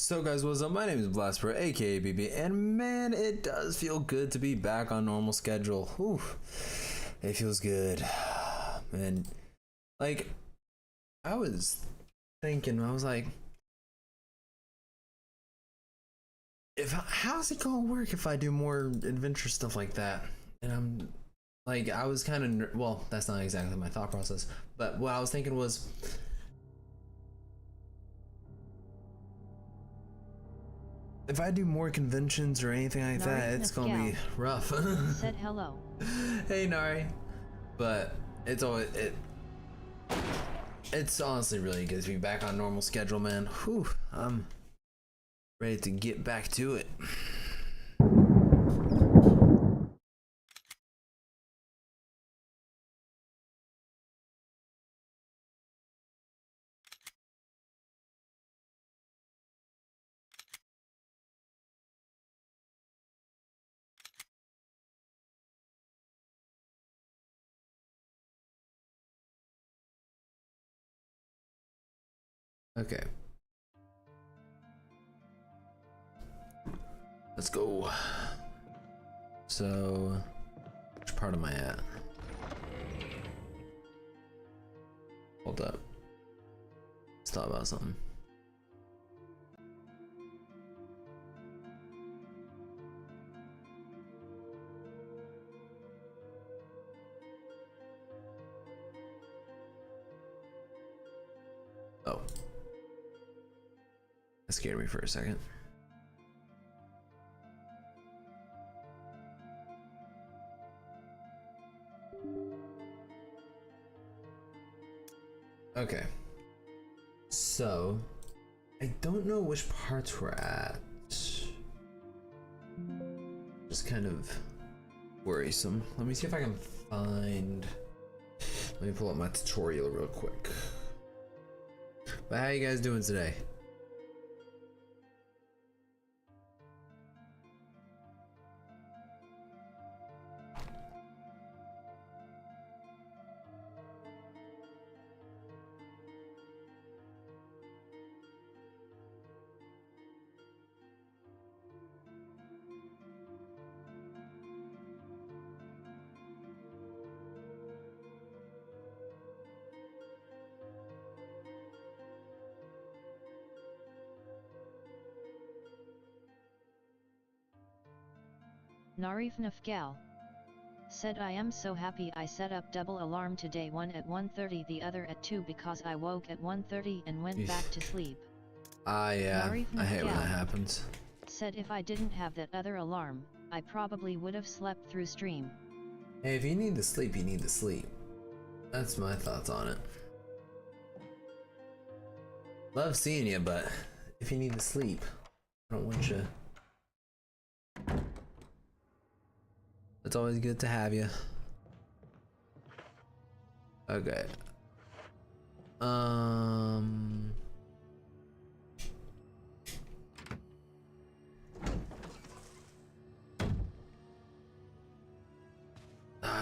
So guys, what's up? My name is BLASTERBRO, aka BB, and man, it does feel good to be back on normal schedule. Whew. It feels good. And like, I was thinking, I was like, how's it gonna work if I do more adventure stuff like that? And I'm like, I was kind of, well, that's not exactly my thought process, but what I was thinking was, if I do more conventions or anything like that, it's gonna be rough. Said hello. Hey Nari. But it's always it's honestly really good to be back on normal schedule, man. Whew, I'm ready to get back to it. Okay. Let's go. So, which part am I at? Hold up. Let's talk about something. Oh. That scared me for a second. Okay. So, I don't know which parts we're at. Just kind of worrisome. Let me see if I can find... Let me pull up my tutorial real quick. But how you guys doing today? Narif Nafgal said, I am so happy I set up double alarm today, one at 1:30, the other at 2, because I woke at 1:30 and went back to sleep. Yeah, I hate when that happens. Said if I didn't have that other alarm, I probably would have slept through stream. Hey, if you need to sleep, you need to sleep. That's my thoughts on it. Love seeing you, but if you need to sleep, I don't want you. It's always good to have you. Okay.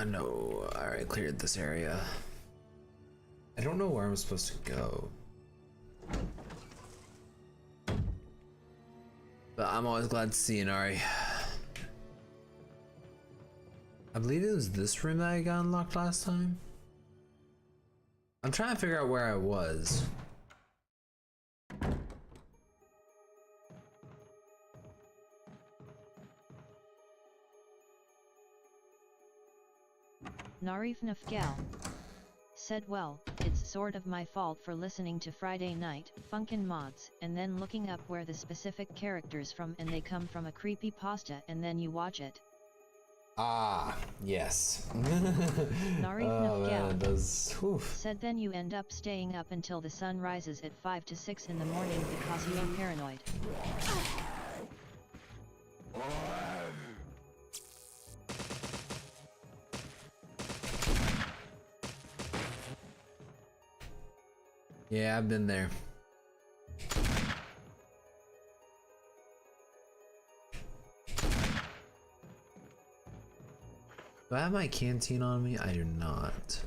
No. Alright, cleared this area. I don't know where I'm supposed to go. But I'm always glad to see you, Nari. I believe it was this room that I got unlocked last time. I'm trying to figure out where I was. Narif Nafgal said, well, it's sort of my fault for listening to Friday Night Funkin' Mods and then looking up where the specific characters from, and they come from a creepy pasta, and then you watch it. Ah, yes. Narif Nafgal said then you end up staying up until the sun rises at 5 to 6 in the morning because you are paranoid. Yeah, I've been there. Do I have my canteen on me? I do not.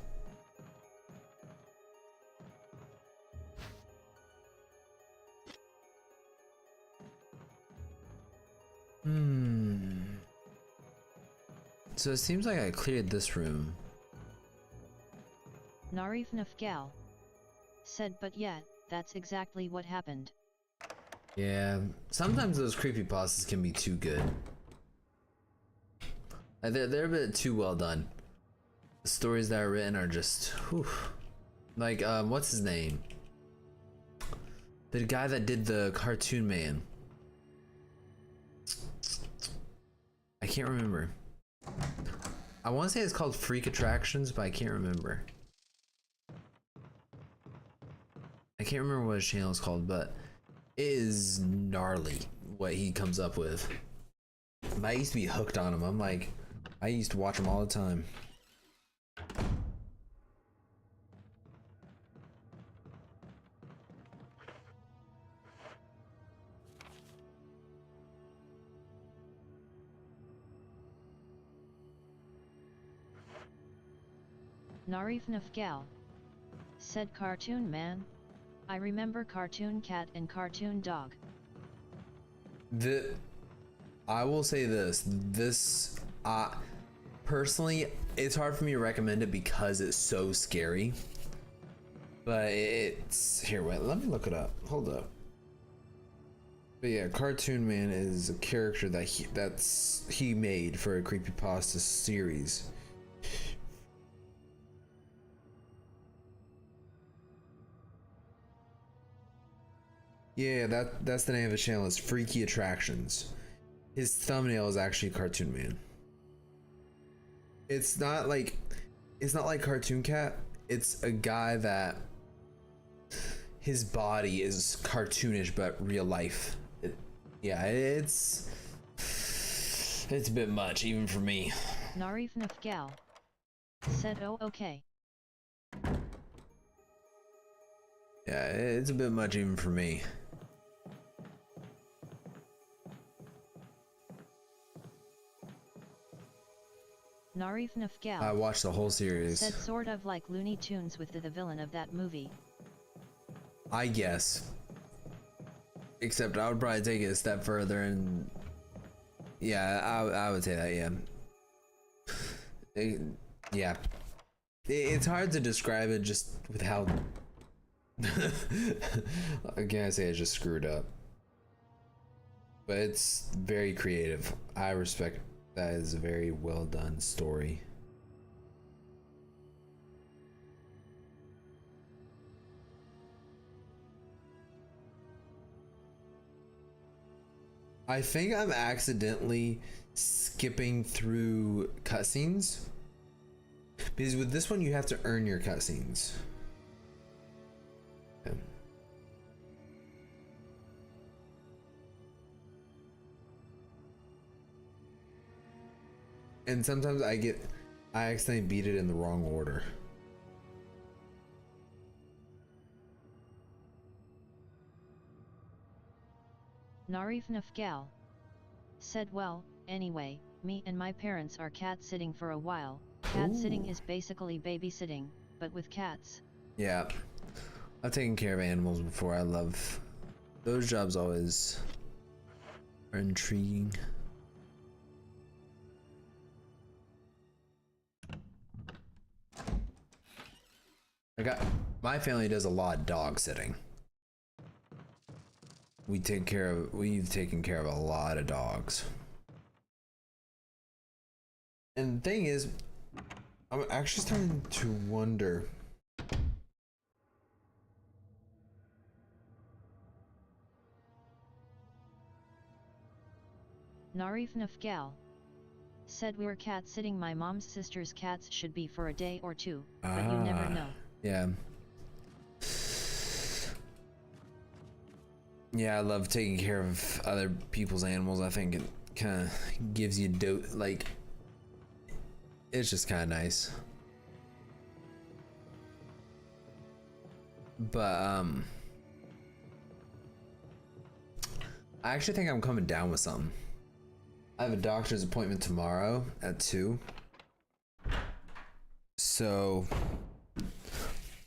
Hmm. So it seems like I cleared this room. Narif Nafgal said, but yet, that's exactly what happened. Yeah, sometimes those creepypastas can be too good. Like, they're a bit too well done. The stories that are written are just, whew. Like, what's his name? The guy that did the Cartoon Man. I can't remember. I want to say it's called Freak Attractions, but I can't remember. I can't remember what his channel is called, but it is gnarly what he comes up with. I used to be hooked on him. I'm like, I used to watch him all the time. Narif Nafgal said, Cartoon Man? I remember Cartoon Cat and Cartoon Dog. I will say this, personally, it's hard for me to recommend it because it's so scary. But it's, here, wait, let me look it up. Hold up. But yeah, Cartoon Man is a character that he made for a creepypasta series. Yeah, that's the name of his channel, is Freaky Attractions. His thumbnail is actually Cartoon Man. It's not like Cartoon Cat. It's a guy that his body is cartoonish but real life. It's a bit much even for me. Narif Nafgal said, oh okay. Yeah, it's a bit much even for me. Narif Nafgal I watched the whole series. said, sort of like Looney Tunes with the villain of that movie. I guess. Except I would probably take it a step further and yeah, I would say that, yeah. Yeah. It's hard to describe it just with how again, I say it's just screwed up. But it's very creative. I respect that. Is a very well done story. I think I'm accidentally skipping through cutscenes because with this one you have to earn your cutscenes. Yeah. And sometimes I accidentally beat it in the wrong order. Narif Nafgal said, well, anyway, me and my parents are cat sitting for a while. Cat sitting is basically babysitting, but with cats. Yeah, I've taken care of animals before. I love those jobs, always are intriguing. My family does a lot of dog sitting. We've taken care of a lot of dogs. And the thing is, I'm actually starting to wonder. Narif Nafgal said, we're cat sitting my mom's sister's cats should be for a day or two, but you never know. Yeah. Yeah, I love taking care of other people's animals. I think it kind of gives you like, it's just kind of nice. But I actually think I'm coming down with something. I have a doctor's appointment tomorrow at 2. So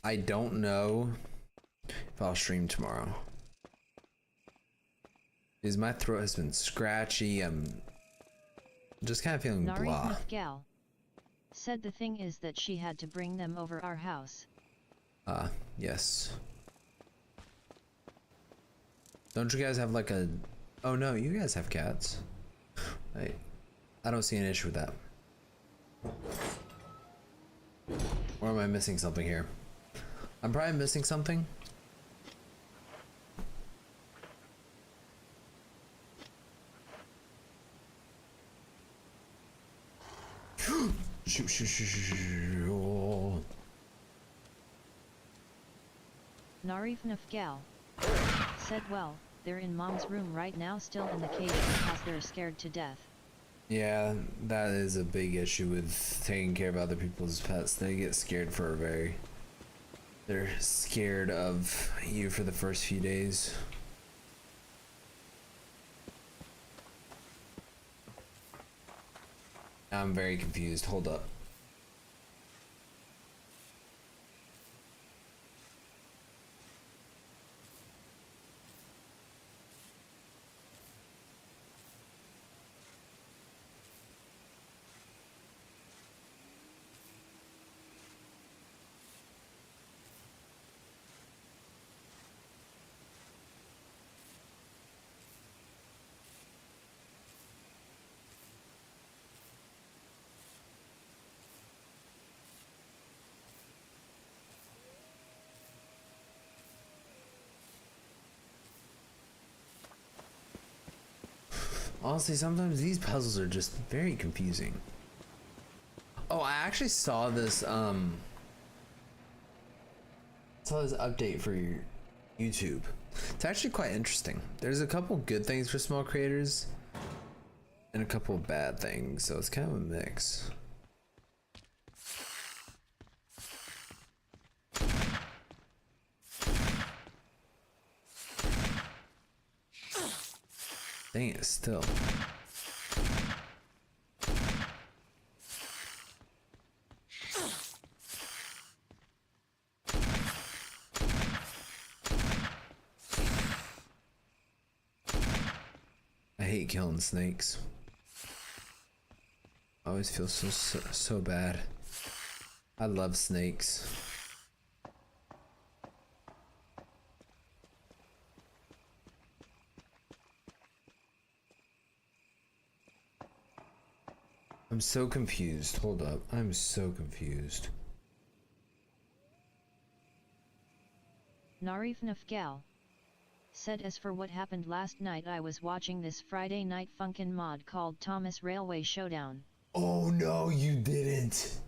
I don't know if I'll stream tomorrow. Is my throat has been scratchy. I'm just kind of feeling blah. Gal said the thing is that she had to bring them over our house. Yes. Don't you guys have like a... Oh no, you guys have cats. I don't see an issue with that. Or am I missing something here? I'm probably missing something. Oh. Narif Nafgal said, well, they're in mom's room right now still in the cage because they're scared to death. Yeah, that is a big issue with taking care of other people's pets. They get scared for they're scared of you for the first few days. I'm very confused. Hold up. Honestly, sometimes these puzzles are just very confusing. Oh, I actually saw this update for your YouTube. It's actually quite interesting. There's a couple good things for small creators and a couple bad things, so it's kind of a mix. Dang it, still. I hate killing snakes. I always feel so bad. I love snakes. I'm so confused. Hold up. I'm so confused. Narif Nafgal said, as for what happened last night, I was watching this Friday night funkin' mod called Thomas Railway Showdown. Oh no, you didn't.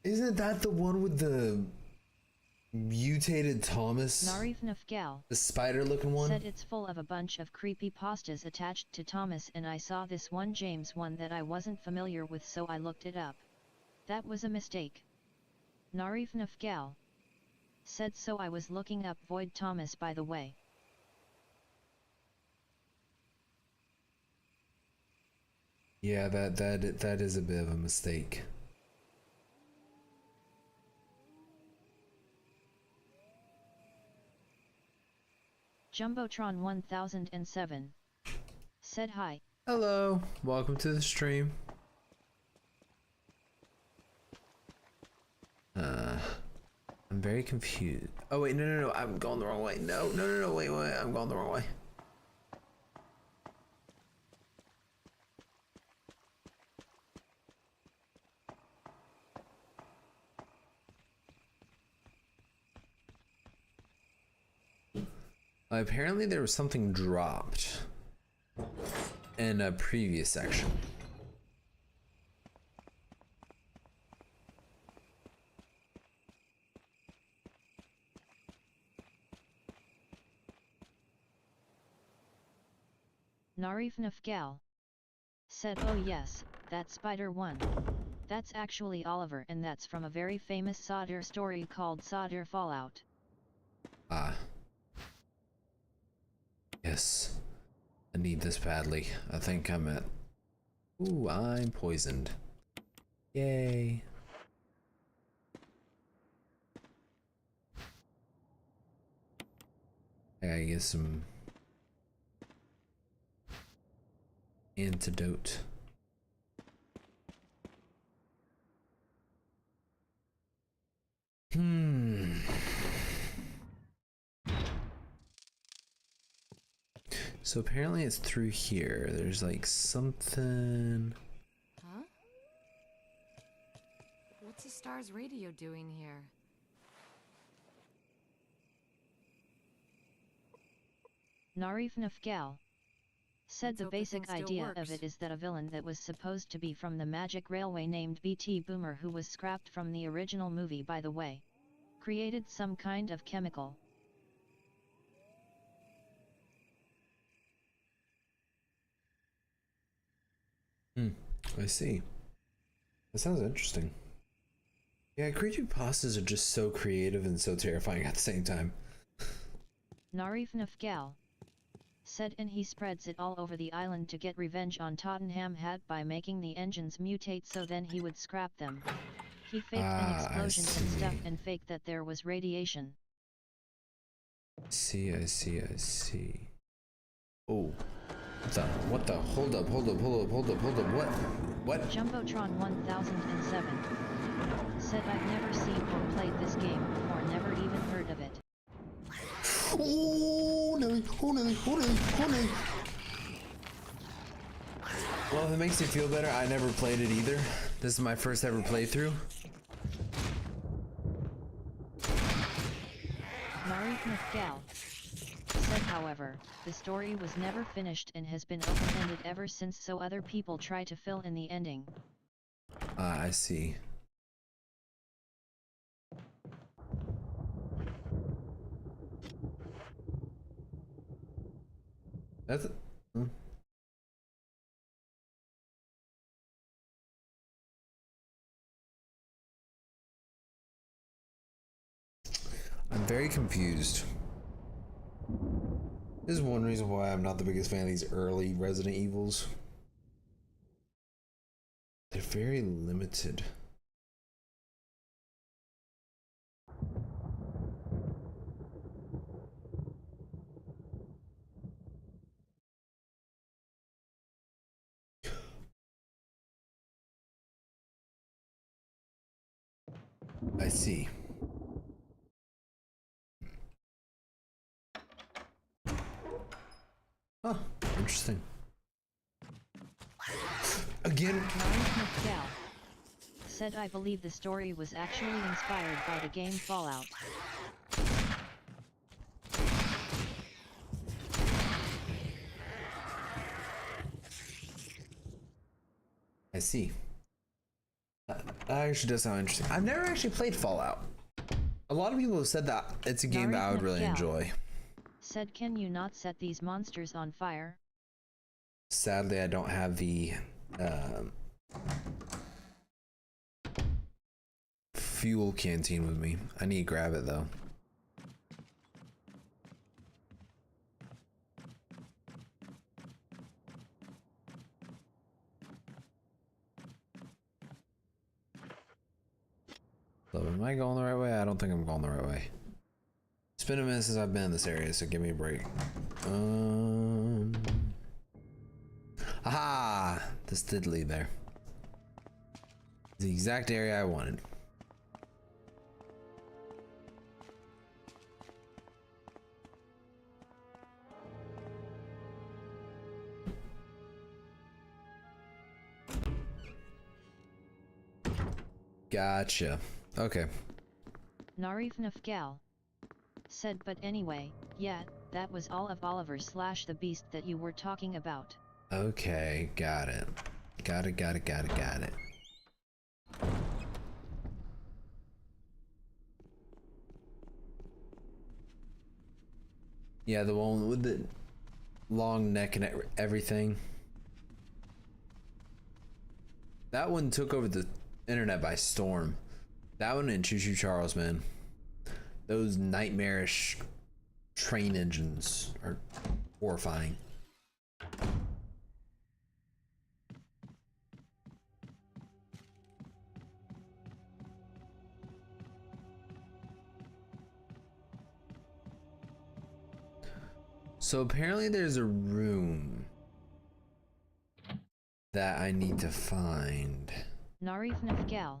Isn't that the one with the mutated Thomas? Narif Nafgal, the spider looking one? said it's full of a bunch of creepy pastas attached to Thomas, and I saw this one James one that I wasn't familiar with, so I looked it up. That was a mistake. Narif Nafgal said, so I was looking up Void Thomas by the way. Yeah, that is a bit of a mistake. Jumbotron 1007 said, hi. Hello, welcome to the stream. I'm very confused. Oh wait, no, I'm going the wrong way. No, wait, I'm going the wrong way. Apparently there was something dropped in a previous section. Narif Nafgal said, oh yes, that spider one. That's actually Oliver, and that's from a very famous Sawder story called Sawder Fallout. Ah. Yes. I need this badly. I think I'm at... Ooh, I'm poisoned. Yay. I gotta get some Antidote. So apparently it's through here. There's like something. Huh? What's the star's radio doing here? Narif Nafgal said Let's the hope basic thing still idea of works. it is that a villain that was supposed to be from the Magic Railway named BT Boomer, who was scrapped from the original movie by the way, created some kind of chemical. I see. That sounds interesting. Yeah, creepypastas are just so creative and so terrifying at the same time. Narif Nafgal said, and he spreads it all over the island to get revenge on Tottenham Hat by making the engines mutate so then he would scrap them. He faked an explosion and stuff and faked that there was radiation. I see. Oh. What the? Hold up. What? Jumbotron 1007 said, I've never seen or played this game before, never even heard of it. Oh, no. Well, if it makes you feel better, I never played it either. This is my first ever playthrough. Narif Nafgal said, however, the story was never finished and has been open-ended ever since, so other people try to fill in the ending. I see. That's I'm very confused. This is one reason why I'm not the biggest fan of these early Resident Evils. They're very limited. I see. Huh, interesting. Again, Narif Nafgal said, I believe the story was actually inspired by the game Fallout. I see. That actually does sound interesting. I've never actually played Fallout. A lot of people have said that it's a game that I would really enjoy. Said, can you not set these monsters on fire? Sadly, I don't have the fuel canteen with me. I need to grab it though. So am I going the right way? I don't think I'm going the right way. It's been a minute since I've been in this area, so give me a break. Aha! This did lead there. The exact area I wanted. Gotcha. Okay. Narif Nafgal said, but anyway, yeah, that was all of Oliver / the beast that you were talking about. Okay, got it. Got it. Yeah, the one with the long neck and everything. That one took over the internet by storm. That one and Choo Choo Charles, man. Those nightmarish train engines are horrifying. So apparently there's a room that I need to find. Narifnafgal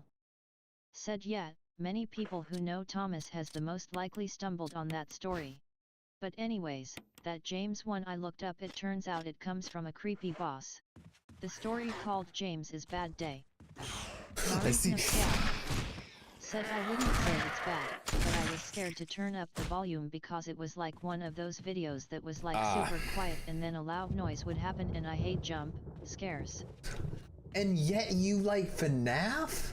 said, yeah, many people who know Thomas has the most likely stumbled on that story. But anyways, that James one I looked up, it turns out it comes from a creepy boss. The story called James is Bad Day. I see. Narifnafgal said, I wouldn't say it's bad, but I was scared to turn up the volume because it was like one of those videos that was like super quiet and then a loud noise would happen, and I hate jump scares. And yet you like FNAF?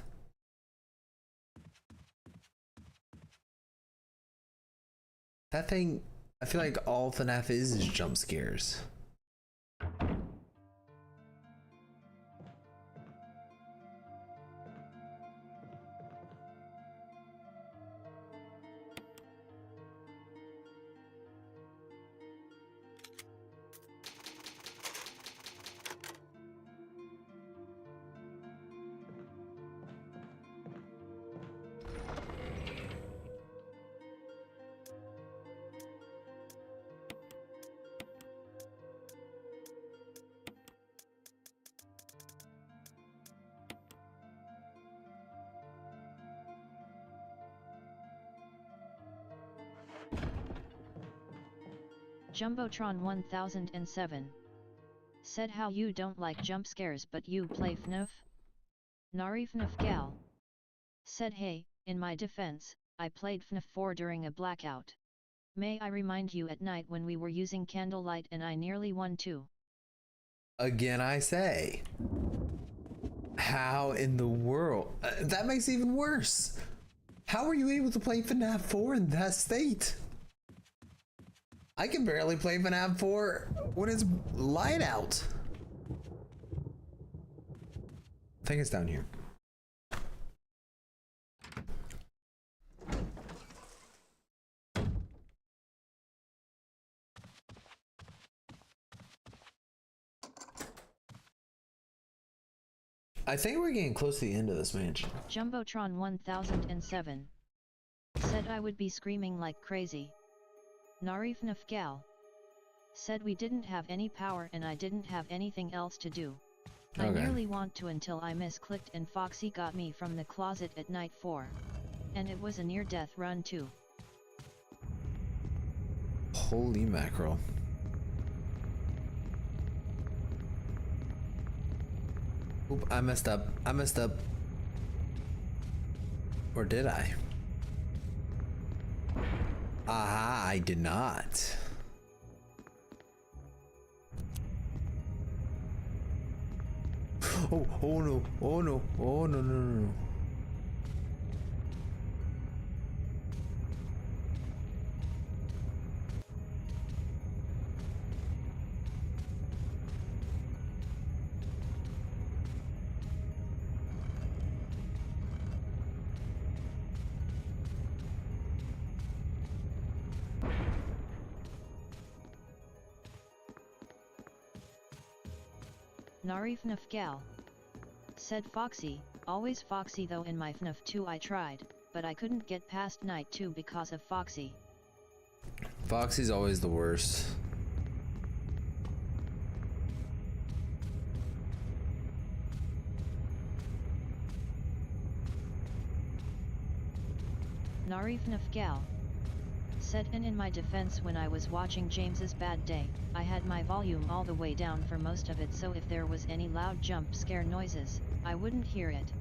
That thing, I feel like all FNAF is jump scares. Jumbotron 1007 said, how you don't like jump scares but you play FNAF? Narifnafgal said, hey, in my defense, I played FNAF 4 during a blackout. May I remind you, at night when we were using candlelight and I nearly won too. Again, I say, how in the world? That makes it even worse. How are you able to play FNAF 4 in that state? I can barely play FNAF 4 when it's light out. I think it's down here. I think we're getting close to the end of this mansion. Jumbotron 1007 said, I would be screaming like crazy. Narifnafgal said, we didn't have any power and I didn't have anything else to do. I nearly want to until I misclicked and Foxy got me from the closet at night 4. And it was a near-death run too. Holy mackerel. Oop, I messed up. I messed up. Or did I? Aha, I did not. Oh, oh no, oh no, oh no, no, no, no. Narifnafgal said, Foxy, always Foxy though. In my FNAF 2 I tried, but I couldn't get past night 2 because of Foxy. Foxy's always the worst. Narifnafgal said, and in my defense, when I was watching James's Bad Day, I had my volume all the way down for most of it, so if there was any loud jump scare noises, I wouldn't hear it.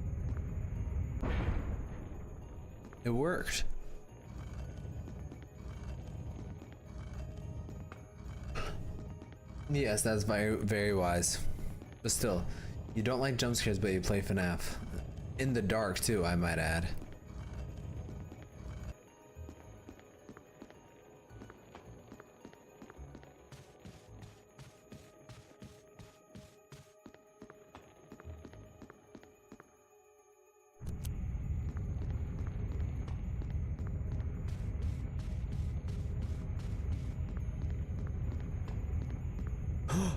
It worked. Yes, that's very, very wise. But still, you don't like jump scares, but you play FNAF. In the dark too, I might add.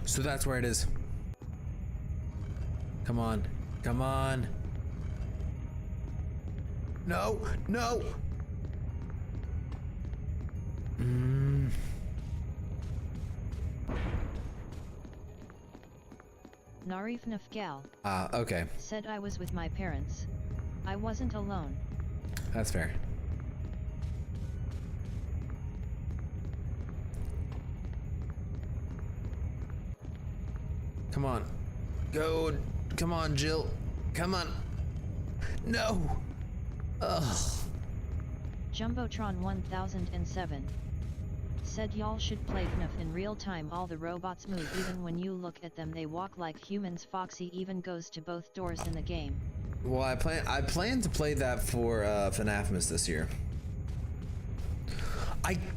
So that's where it is. Come on. Come on. No. No. Narif Nafgal. Okay. Said I was with my parents. I wasn't alone. That's fair. Come on. Go. Come on, Jill. Come on. No. Ugh. Jumbotron 1007. Said y'all should play FNAF in real time. All the robots move, even when you look at them they walk like humans. Foxy even goes to both doors in the game. Well, I plan to play that for FNAFmas this year.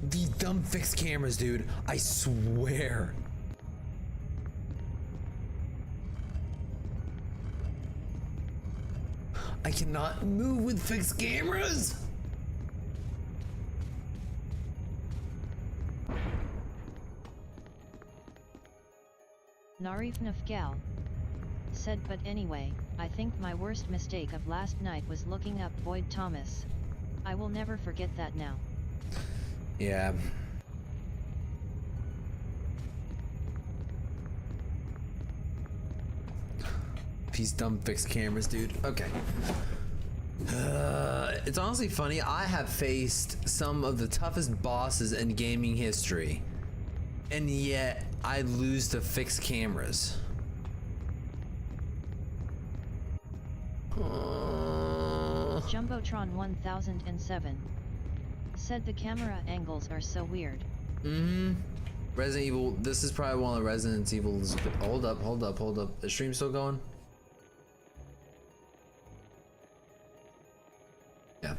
These dumb fixed cameras, dude. I swear. I cannot move with fixed cameras. Narif Nafgal. Said but anyway, I think my worst mistake of last night was looking up Boyd Thomas. I will never forget that now. Yeah. These dumb fixed cameras, dude. Okay. It's honestly funny. I have faced some of the toughest bosses in gaming history, and yet I lose to fixed cameras. Jumbotron 1007. Said the camera angles are so weird. Resident Evil, this is probably one of the Resident Evil's. Hold up. The stream's still going? Yeah.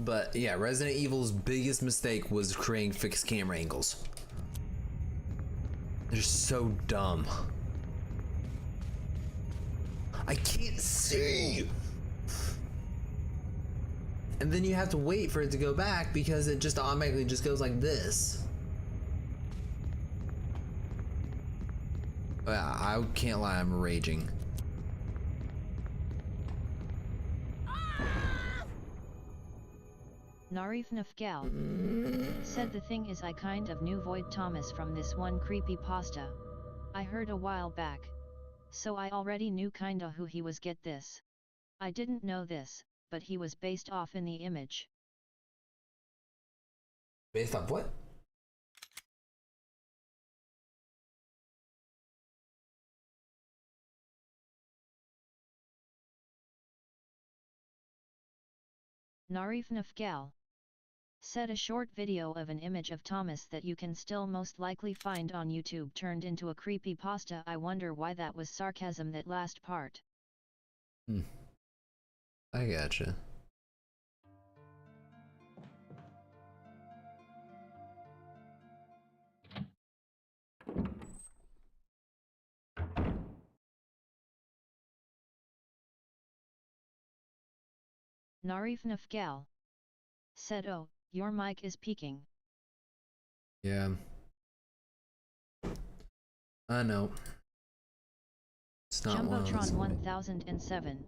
But yeah, Resident Evil's biggest mistake was creating fixed camera angles. They're so dumb. I can't see. And then you have to wait for it to go back because it just automatically just goes like this. I can't lie, I'm raging. Narif Nafgal. Said the thing is I kind of knew Void Thomas from this one creepy pasta I heard a while back. So I already knew kinda who he was. Get this. I didn't know this, but he was based off in the image. Based off what? Narif Nafgal. Said a short video of an image of Thomas that you can still most likely find on YouTube turned into a creepy pasta. I wonder why that was sarcasm, that last part. I gotcha. Narif Nafgal. Said oh, your mic is peaking. Yeah. I know. It's not one of Jumbotron those. 1007.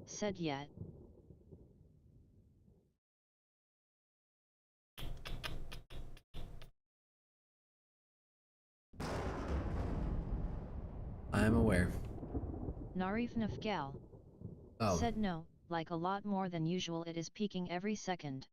Said yet. I am aware. Narif Nafgal. Oh. Said no, like a lot more than usual. It is peaking every second.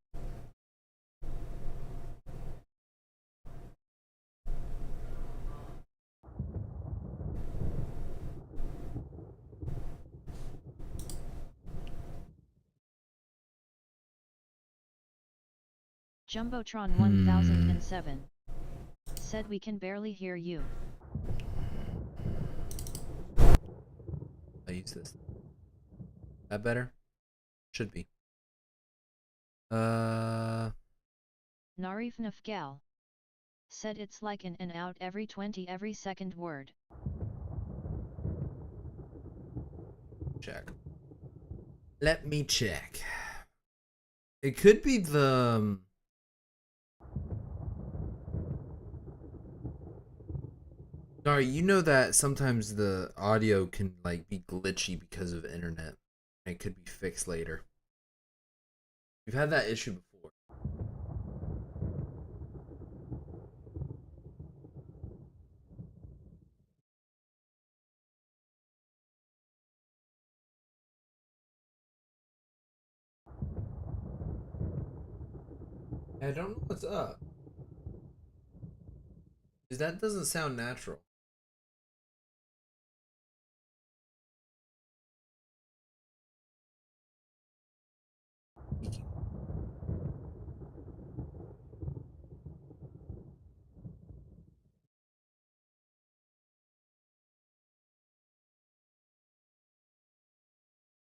Jumbotron 1007. Said we can barely hear you. I use this. That better? Should be. Narif Nafgal. Said it's like in and out every 20 every second word. Check. Let me check. It could be the Sorry, you know that sometimes the audio can like be glitchy because of internet. And it could be fixed later. We've had that issue before. I don't know what's up. Because that doesn't sound natural.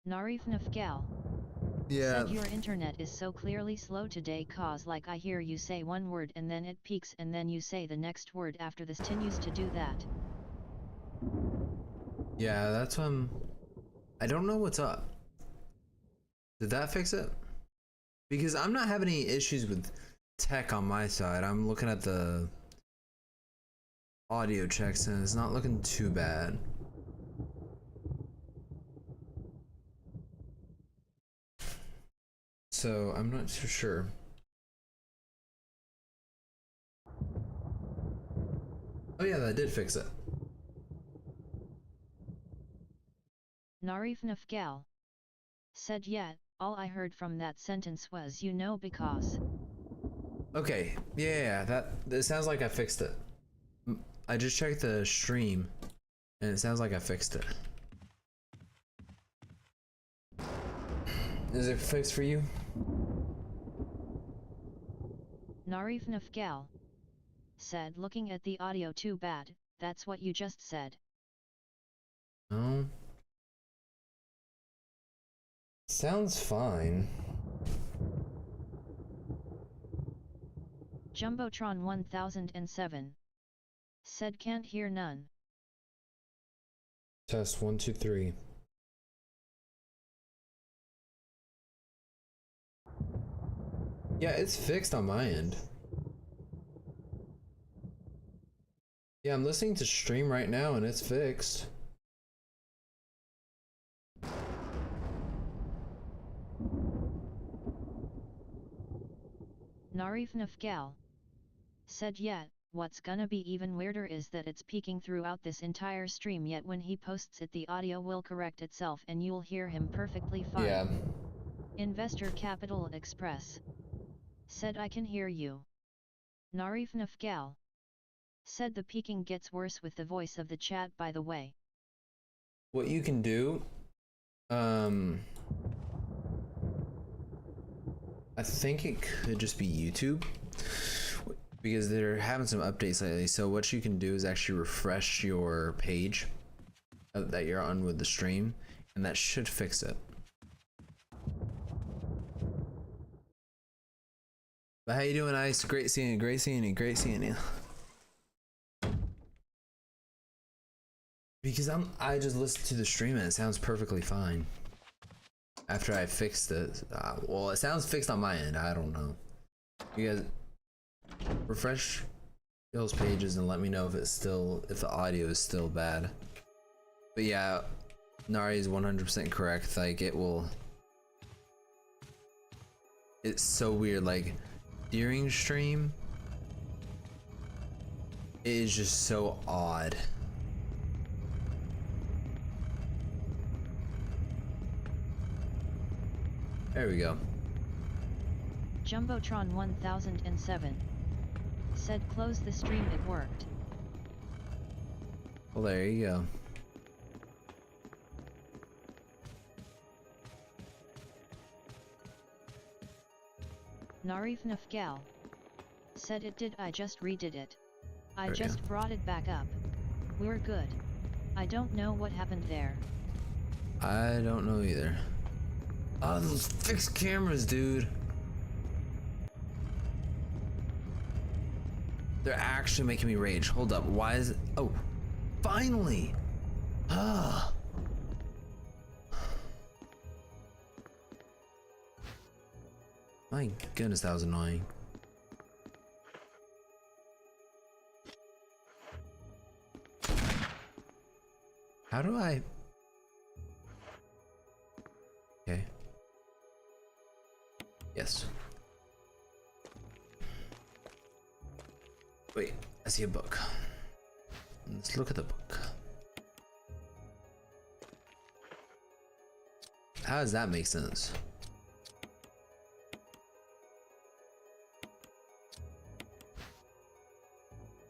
Narif Nafgal. Yeah. Said your internet is so clearly slow today cause like I hear you say one word and then it peaks and then you say the next word after this continues to do that. Yeah, that's I don't know what's up. Did that fix it? Because I'm not having any issues with tech on my side. I'm looking at the audio checks and it's not looking too bad. So I'm not too sure. Oh yeah, that did fix it. Narif Nafgal. Said yet, all I heard from that sentence was you know because. Okay, yeah, that sounds like I fixed it. I just checked the stream and it sounds like I fixed it. Is it fixed for you? Narif Nafgal. Said looking at the audio too bad, that's what you just said. No. Sounds fine. Jumbotron 1007. Said can't hear none. Test 1, 2, 3. Yeah, it's fixed on my end. Yeah, I'm listening to stream right now and it's fixed. Narif Nafgal. Said yet, what's gonna be even weirder is that it's peaking throughout this entire stream yet when he posts it the audio will correct itself and you'll hear him perfectly fine. Yeah. Investor Capital Express. Said I can hear you. Narif Nafgal. Said the peaking gets worse with the voice of the chat by the way. What you can do, I think it could just be YouTube because they're having some updates lately. So what you can do is actually refresh your page that you're on with the stream, and that should fix it. But how you doing, Ice? Great seeing you. Great seeing you. Great seeing you. Because I just listened to the stream and it sounds perfectly fine. After I fixed it, well, it sounds fixed on my end. I don't know. You guys refresh those pages and let me know if the audio is still bad. But yeah, Nari is 100% correct. Like it's so weird. Like during stream, it is just so odd. There we go. Jumbotron 1007. Said close the stream, it worked. Well, there you go. Narif Nafgal. Said it did, I just redid it. I just brought it back up. We're good. I don't know what happened there. I don't know either. Oh, those fixed cameras, dude. They're actually making me rage. Hold up, why is it? Oh, finally! Ah. My goodness, that was annoying. How do I? Okay. Yes. Wait, I see a book. Let's look at the book. How does that make sense?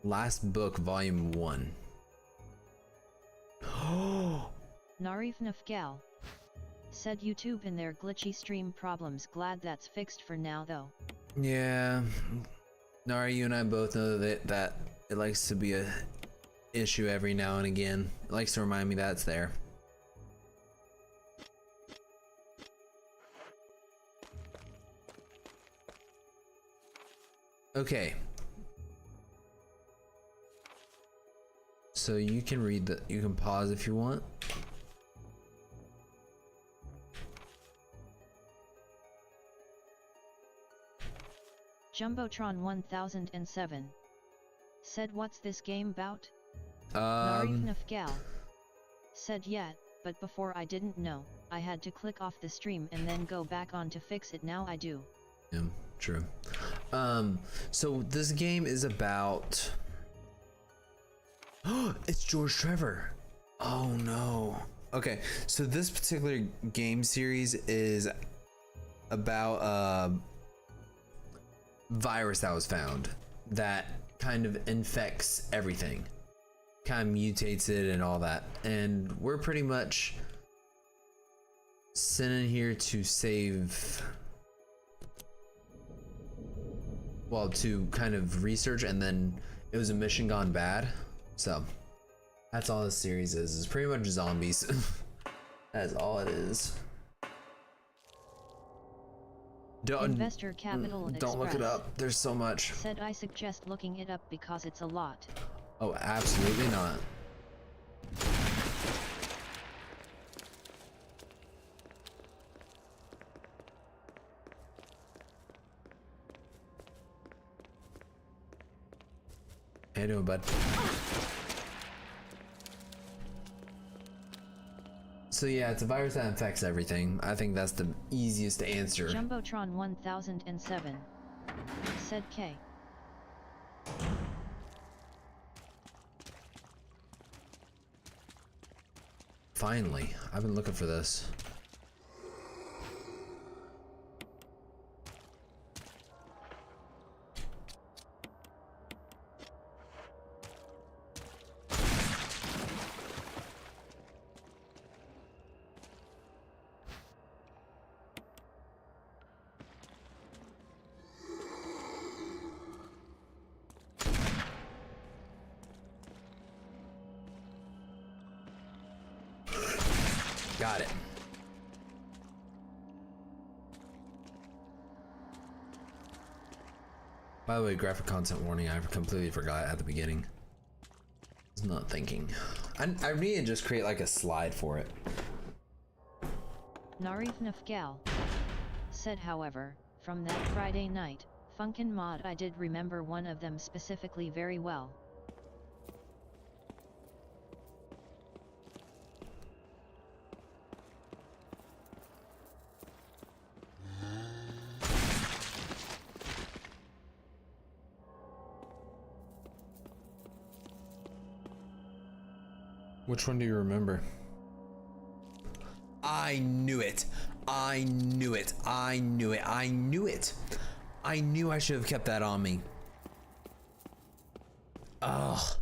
Last Book, Volume 1. Narif Nafgal. Said YouTube and their glitchy stream problems, glad that's fixed for now though. Yeah. Nara, you and I both know that it likes to be a issue every now and again. It likes to remind me that it's there. Okay. So you can read you can pause if you want. Jumbotron 1007. Said what's this game bout? Narif Nafgal. Said yet, but before I didn't know, I had to click off the stream and then go back on to fix it, now I do. Yeah, true. So this game is about... it's George Trevor. Oh no. Okay, so this particular game series is about a virus that was found that kind of infects everything, kind of mutates it and all that, and we're pretty much sent in here to save, well, to kind of research, and then it was a mission gone bad. So that's all this series is. It's pretty much zombies. That's all it is. Investor Capital don't look it up. There's so much. Said I suggest looking it up because it's a lot. Oh, absolutely not. How you doing, bud? So yeah, it's a virus that infects everything. I think that's the easiest to answer. Jumbotron 1007. Said K. Finally, I've been looking for this. Got it. By the way, graphic content warning, I completely forgot at the beginning. I was not thinking. I need to just create like a slide for it. Narif Nafgal. Said however, from that Friday night, Funkin' Mod, I did remember one of them specifically very well. Which one do you remember? I knew it. I knew it. I knew it. I knew it. I knew I should have kept that on me. Ugh.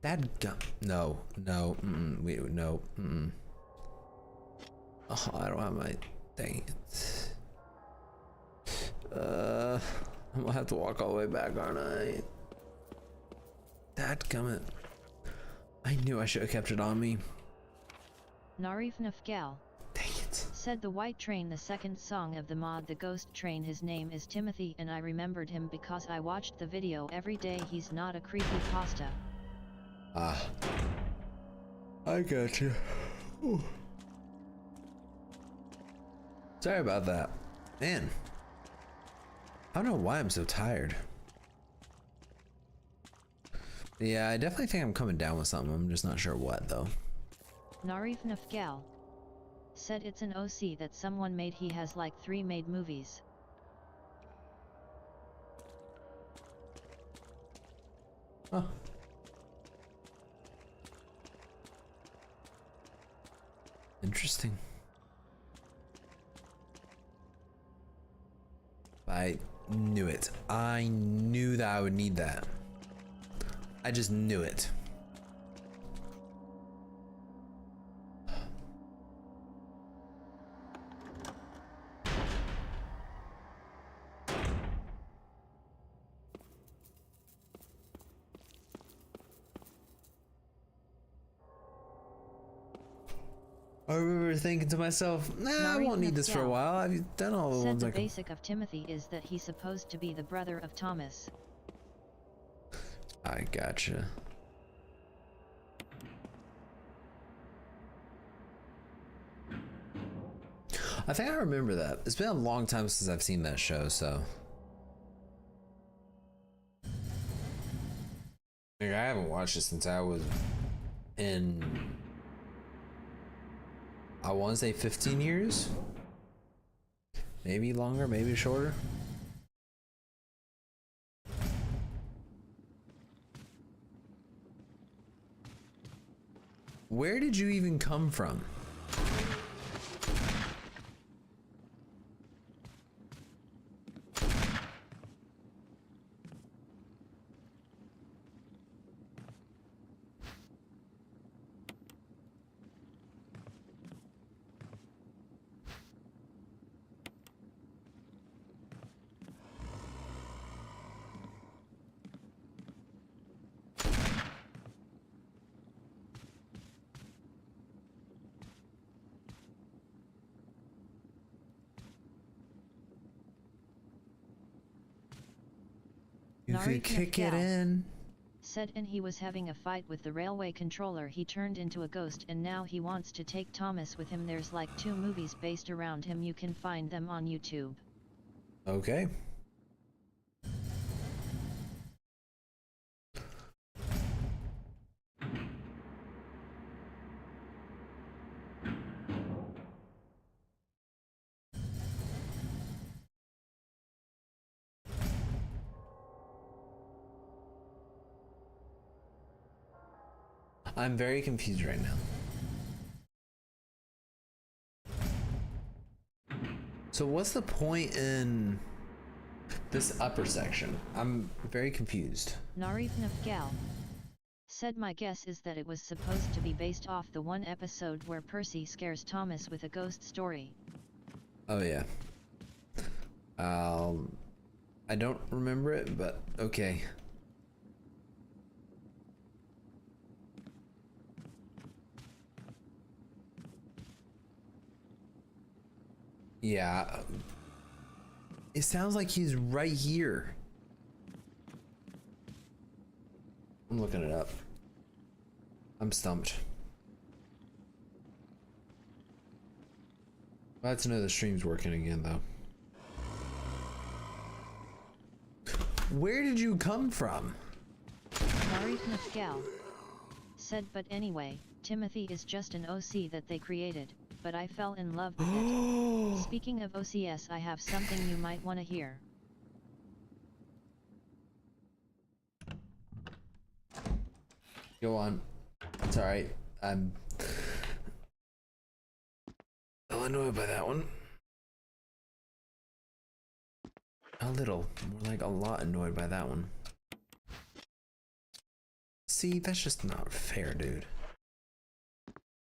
That gun. No. No. Wait. No. Oh, I don't have my. Dang it. I'm gonna have to walk all the way back, aren't I? Dadgummit. I knew I should have kept it on me. Narif Nafgal. Dang it. Said the White Train, the second song of the mod The Ghost Train, his name is Timothy and I remembered him because I watched the video every day. He's not a creepypasta. Ah. I got you. Ooh. Sorry about that. Man. I don't know why I'm so tired. Yeah, I definitely think I'm coming down with something. I'm just not sure what, though. Narif Nafgal. Said it's an OC that someone made. He has like 3 made movies. Huh. Interesting. I knew it. I knew that I would need that. I just knew it. I remember thinking to myself, nah, I won't need this for a while. I've done all the ones I The can. basic of Timothy is that he's supposed to be the brother of Thomas. I gotcha. I think I remember that. It's been a long time since I've seen that show, so. Like, I haven't watched it since I was in, I want to say 15 years? Maybe longer, maybe shorter. Where did you even come from? You could kick it in. Said and he was having a fight with the railway controller. He turned into a ghost and now he wants to take Thomas with him. There's like 2 movies based around him. You can find them on YouTube. Okay. I'm very confused right now. So what's the point in this upper section? I'm very confused. Narif Nafgal said my guess is that it was supposed to be based off the one episode where Percy scares Thomas with a ghost story. Oh yeah. I don't remember it, but okay. Yeah. It sounds like he's right here. I'm looking it up. I'm stumped. Glad to know the stream's working again, though. Where did you come from? Narif Nafgal said, but anyway, Timothy is just an OC that they created, but I fell in love with it. Speaking of OCS, I have something you might want to hear. Go on. It's alright. I'm annoyed by that one. A little. More like a lot annoyed by that one. See, that's just not fair, dude.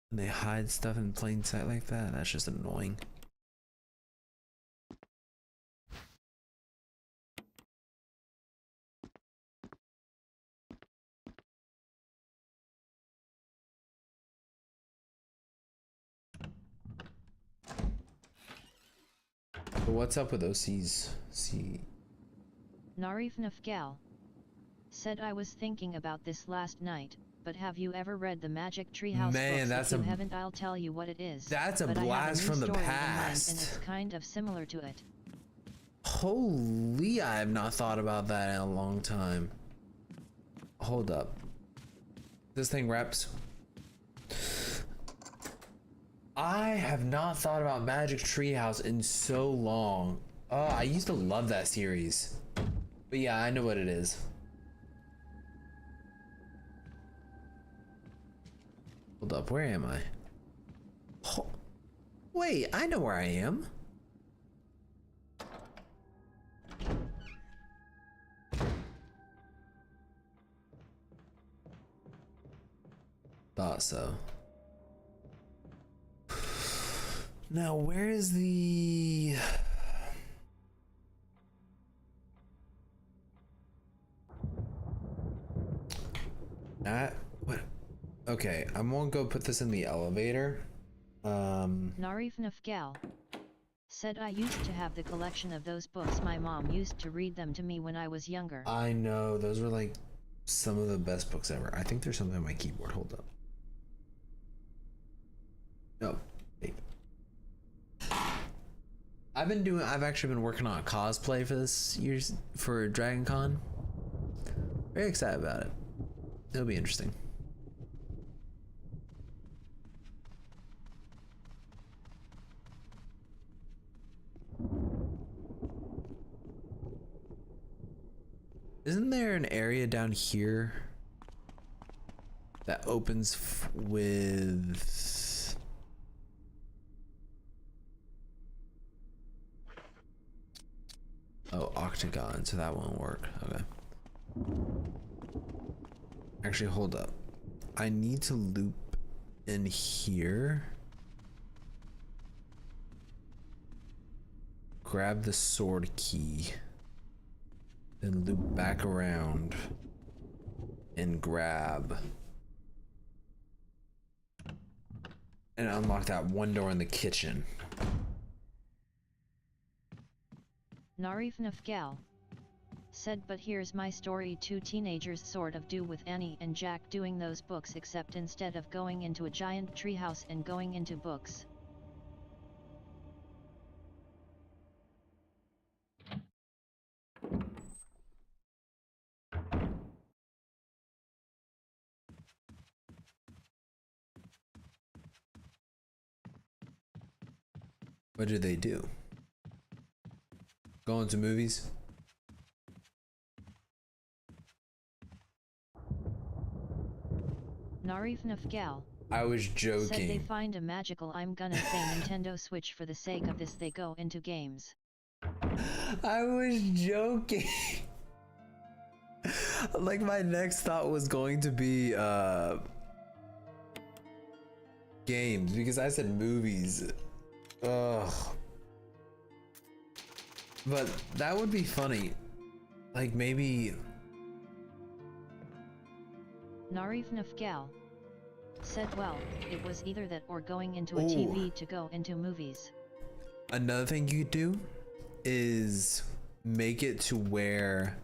When they hide stuff in plain sight like that, that's just annoying. But what's up with OCs? See. Narif Nafgal said, I was thinking about this last night, but have you ever read the Magic Treehouse books? That's if you haven't, I'll tell you what it is. That's a but blast from the past. And it's kind of similar to it. Holy, I have not thought about that in a long time. Hold up. This thing reps. I have not thought about Magic Treehouse in so long. Oh, I used to love that series. But yeah, I know what it is. Hold up, where am I? Wait, I know where I am. Thought so. Now, where is the... What? Okay, I'm gonna go put this in the elevator. Narif Nafgal said I used to have the collection of those books. My mom used to read them to me when I was younger. I know, those were like some of the best books ever. I think there's something on my keyboard. Hold up. No. Wait. I've actually been working on a cosplay for this year's, for Dragon Con. Very excited about it. It'll be interesting. Isn't there an area down here that opens with... Oh, octagon, so that won't work. Okay. Actually, hold up. I need to loop in here. Grab the sword key. Then loop back around and grab and unlock that one door in the kitchen. Narif Nafgal said, but here's my story. Two teenagers sort of do with Annie and Jack doing those books, except instead of going into a giant treehouse and going into books. What do they do? Go into movies? Narif Nafgal I was joking. said they find a magical, I'm gonna say Nintendo Switch. For the sake of this, they go into games. I was joking. Like, my next thought was going to be games, because I said movies. Ugh. But that would be funny. Like, maybe... Narif Nafgal said, well, it was either that or going into a TV to go into movies. Another thing you could do is make it to where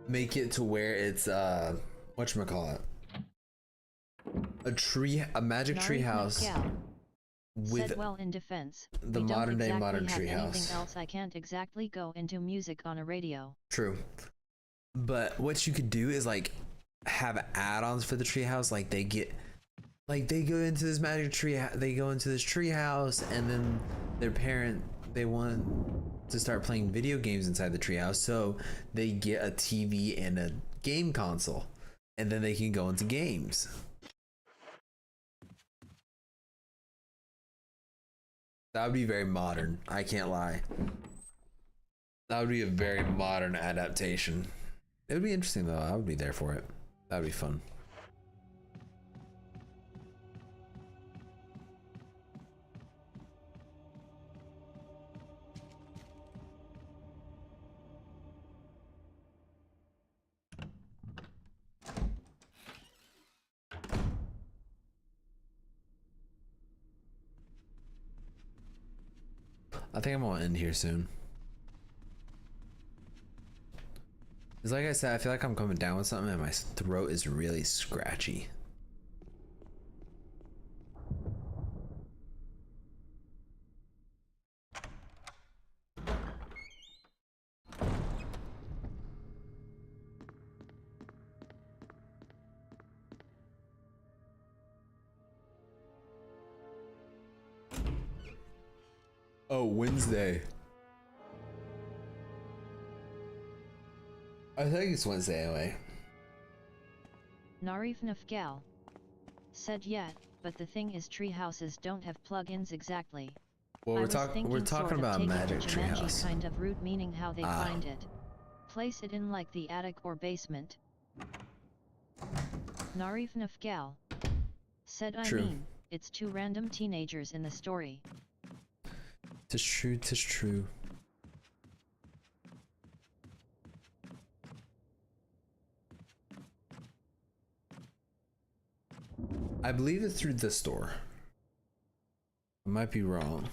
make it to where it's whatchamacallit, a magic tree house with said, well, in defense, the we modern don't day exactly modern have tree anything house. else. I can't exactly go into music on a radio. True. But what you could do is like have add-ons for the treehouse. Like they go into this magic tree, they go into this treehouse, and then they want to start playing video games inside the treehouse, so they get a TV and a game console, and then they can go into games. That would be very modern. I can't lie. That would be a very modern adaptation. It would be interesting though. I would be there for it. That would be fun. I think I'm gonna end here soon. It's like I said, I feel like I'm coming down with something and my throat is really scratchy. Oh, Wednesday. I think it's Wednesday anyway. Narif Nafgal said yet, but the thing is tree houses don't have plugins exactly. Well, we're talking sort of about take Magic it to Tree Jumanji House. kind of route, meaning how they find it. Place it in like the attic or basement. Narif Nafgal said, I mean, it's two random teenagers in the story. Tis true, tis true. I believe it's through this door. I might be wrong.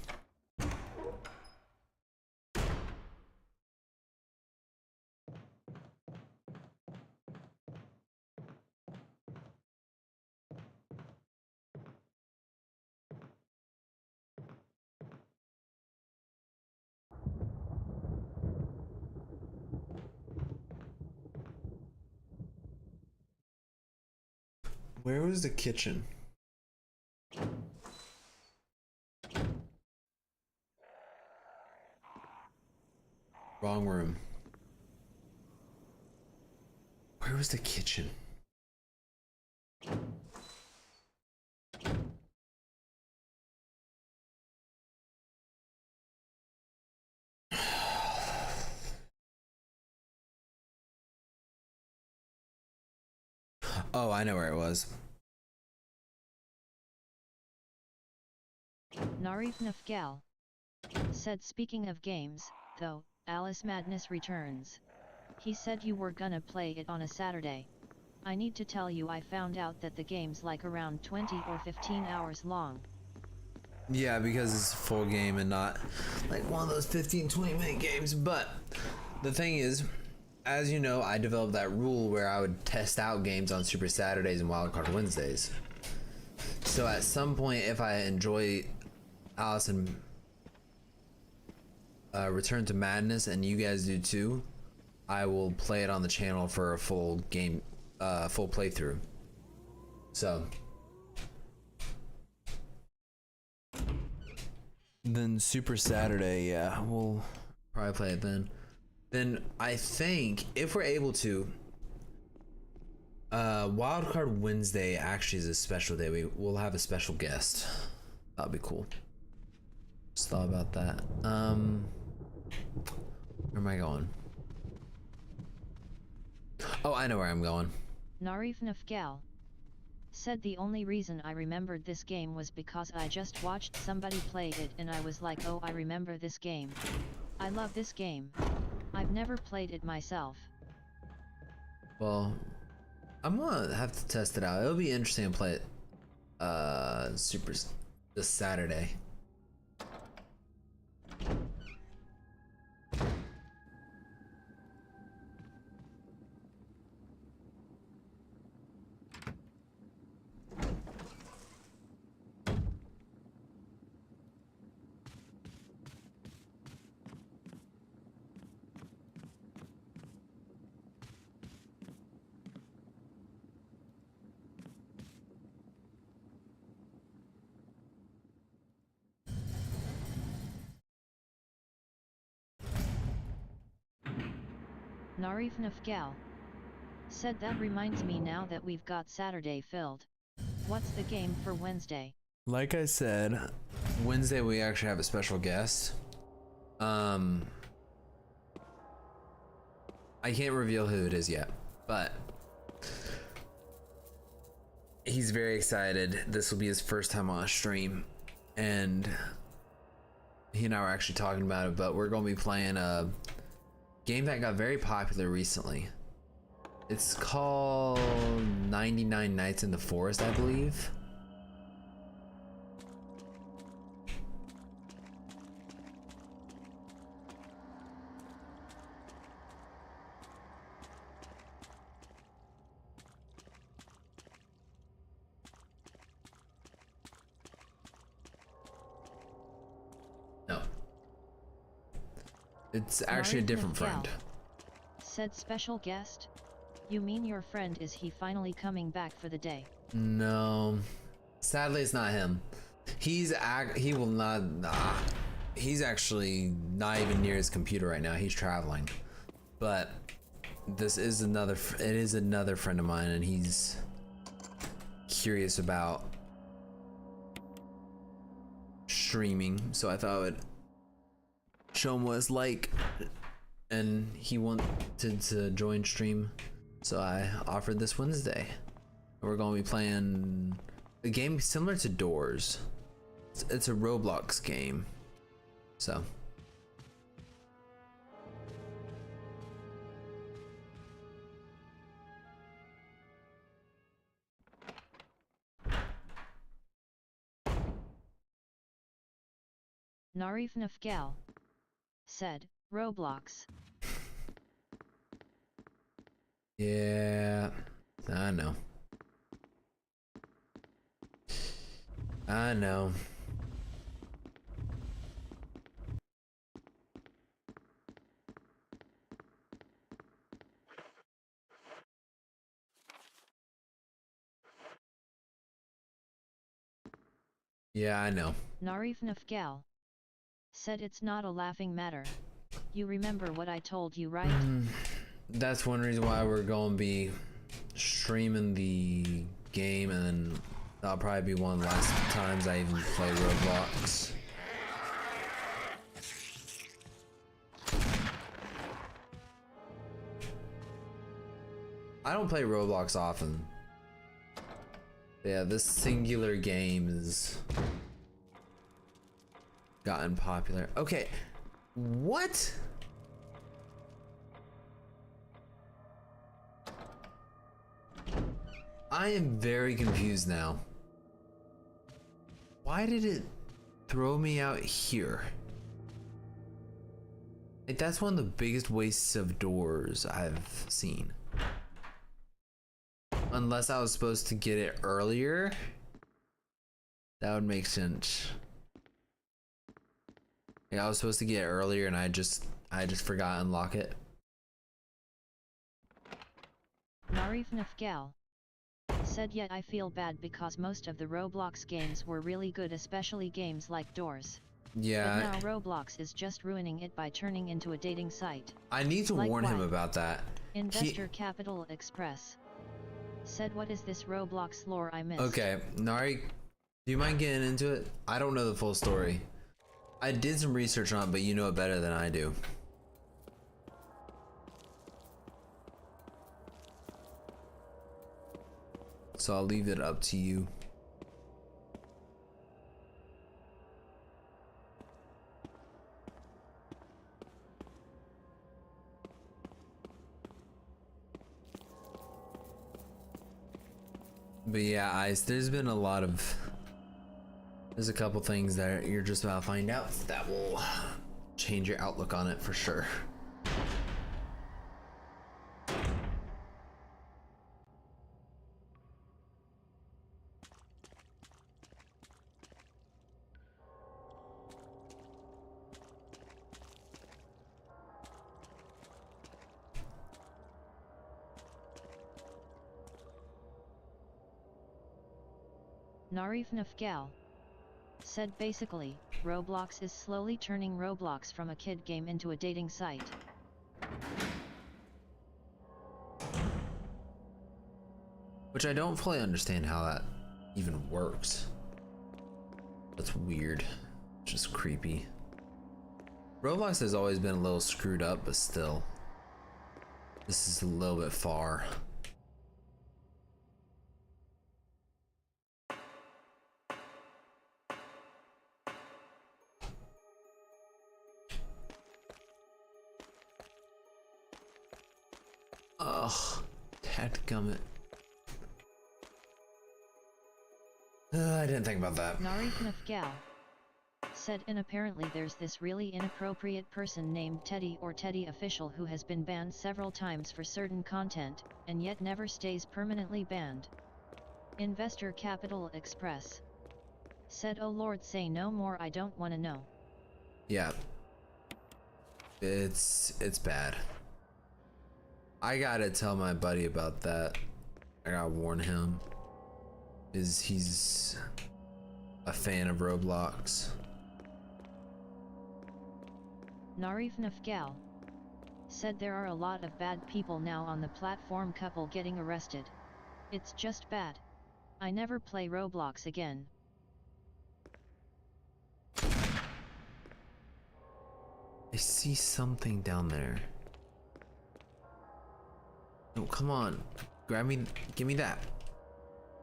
Where was the kitchen? Wrong room. Where was the kitchen? Oh, I know where it was. Narif Nafgal said, speaking of games, though, Alice Madness returns. He said you were gonna play it on a Saturday. I need to tell you, I found out that the game's like around 20 or 15 hours long. Yeah, because it's a full game and not like one of those 15-20 minute games. But the thing is, as you know, I developed that rule where I would test out games on Super Saturdays and Wildcard Wednesdays. So at some point, if I enjoy Allison Return to Madness and you guys do too, I will play it on the channel for a full game, full playthrough. So then Super Saturday, yeah, we'll probably play it then. Then I think if we're able to, Wildcard Wednesday actually is a special day. We'll have a special guest. That'll be cool. Just thought about that. Where am I going? Oh, I know where I'm going. Narif Nafgal said, the only reason I remembered this game was because I just watched somebody play it and I was like, oh, I remember this game. I love this game. I've never played it myself. Well, I'm gonna have to test it out. It'll be interesting to play it this Saturday. Narif Nafgal said, that reminds me, now that we've got Saturday filled, what's the game for Wednesday? Like I said, Wednesday we actually have a special guest. I can't reveal who it is yet, but he's very excited. This will be his first time on a stream, and he and I were actually talking about it, but we're going to be playing a game that got very popular recently. It's called 99 Nights in the Forest, I believe. No. It's actually a different friend. Said, special guest? You mean your friend? Is he finally coming back for the day? No, sadly it's not him. He will not. He's actually not even near his computer right now. He's traveling, but this is another. It is another friend of mine, and he's curious about streaming. So I thought I would show him what it's like, and he wanted to join stream, so I offered this Wednesday. We're gonna be playing a game similar to Doors. It's a Roblox game, so. Narif Nafgal said, Roblox. Yeah, I know. I know. Yeah, I know. Narif Nafgal said it's not a laughing matter. You remember what I told you, right? That's one reason why we're gonna be streaming the game, and then that'll probably be one of the last times I even play Roblox. I don't play Roblox often. Yeah, this singular game has gotten popular. Okay, what? I am very confused now. Why did it throw me out here? Like, that's one of the biggest wastes of doors I've seen. Unless I was supposed to get it earlier, that would make sense. Yeah, I was supposed to get it earlier, and I just forgot to unlock it. Narif Nafgal said, yet I feel bad because most of the Roblox games were really good, especially games like Doors. Yeah. But now Roblox is just ruining it by turning into a dating site. I need to warn him about that. Investor Capital Express said, what is this Roblox lore I missed? Okay, Nari, do you mind getting into it? I don't know the full story. I did some research on it, but you know it better than I do. So I'll leave it up to you. But yeah, Ice, there's been a lot of... There's a couple things that you're just about to find out that will change your outlook on it for sure. Narif Nafgal said, basically, Roblox is slowly turning Roblox from a kid game into a dating site. Which I don't fully understand how that even works. That's weird. Just creepy. Roblox has always been a little screwed up, but still. This is a little bit far. Ugh, dadgummit. I didn't think about that. Narif Nafgal said, and apparently there's this really inappropriate person named Teddy or Teddy Official who has been banned several times for certain content, and yet never stays permanently banned. Investor Capital Express said, oh Lord, say no more, I don't wanna know. Yeah. It's bad. I gotta tell my buddy about that. I gotta warn him. He's a fan of Roblox. Narif Nafgal said there are a lot of bad people now on the platform, couple getting arrested. It's just bad. I never play Roblox again. I see something down there. No, come on. Grab me, give me that.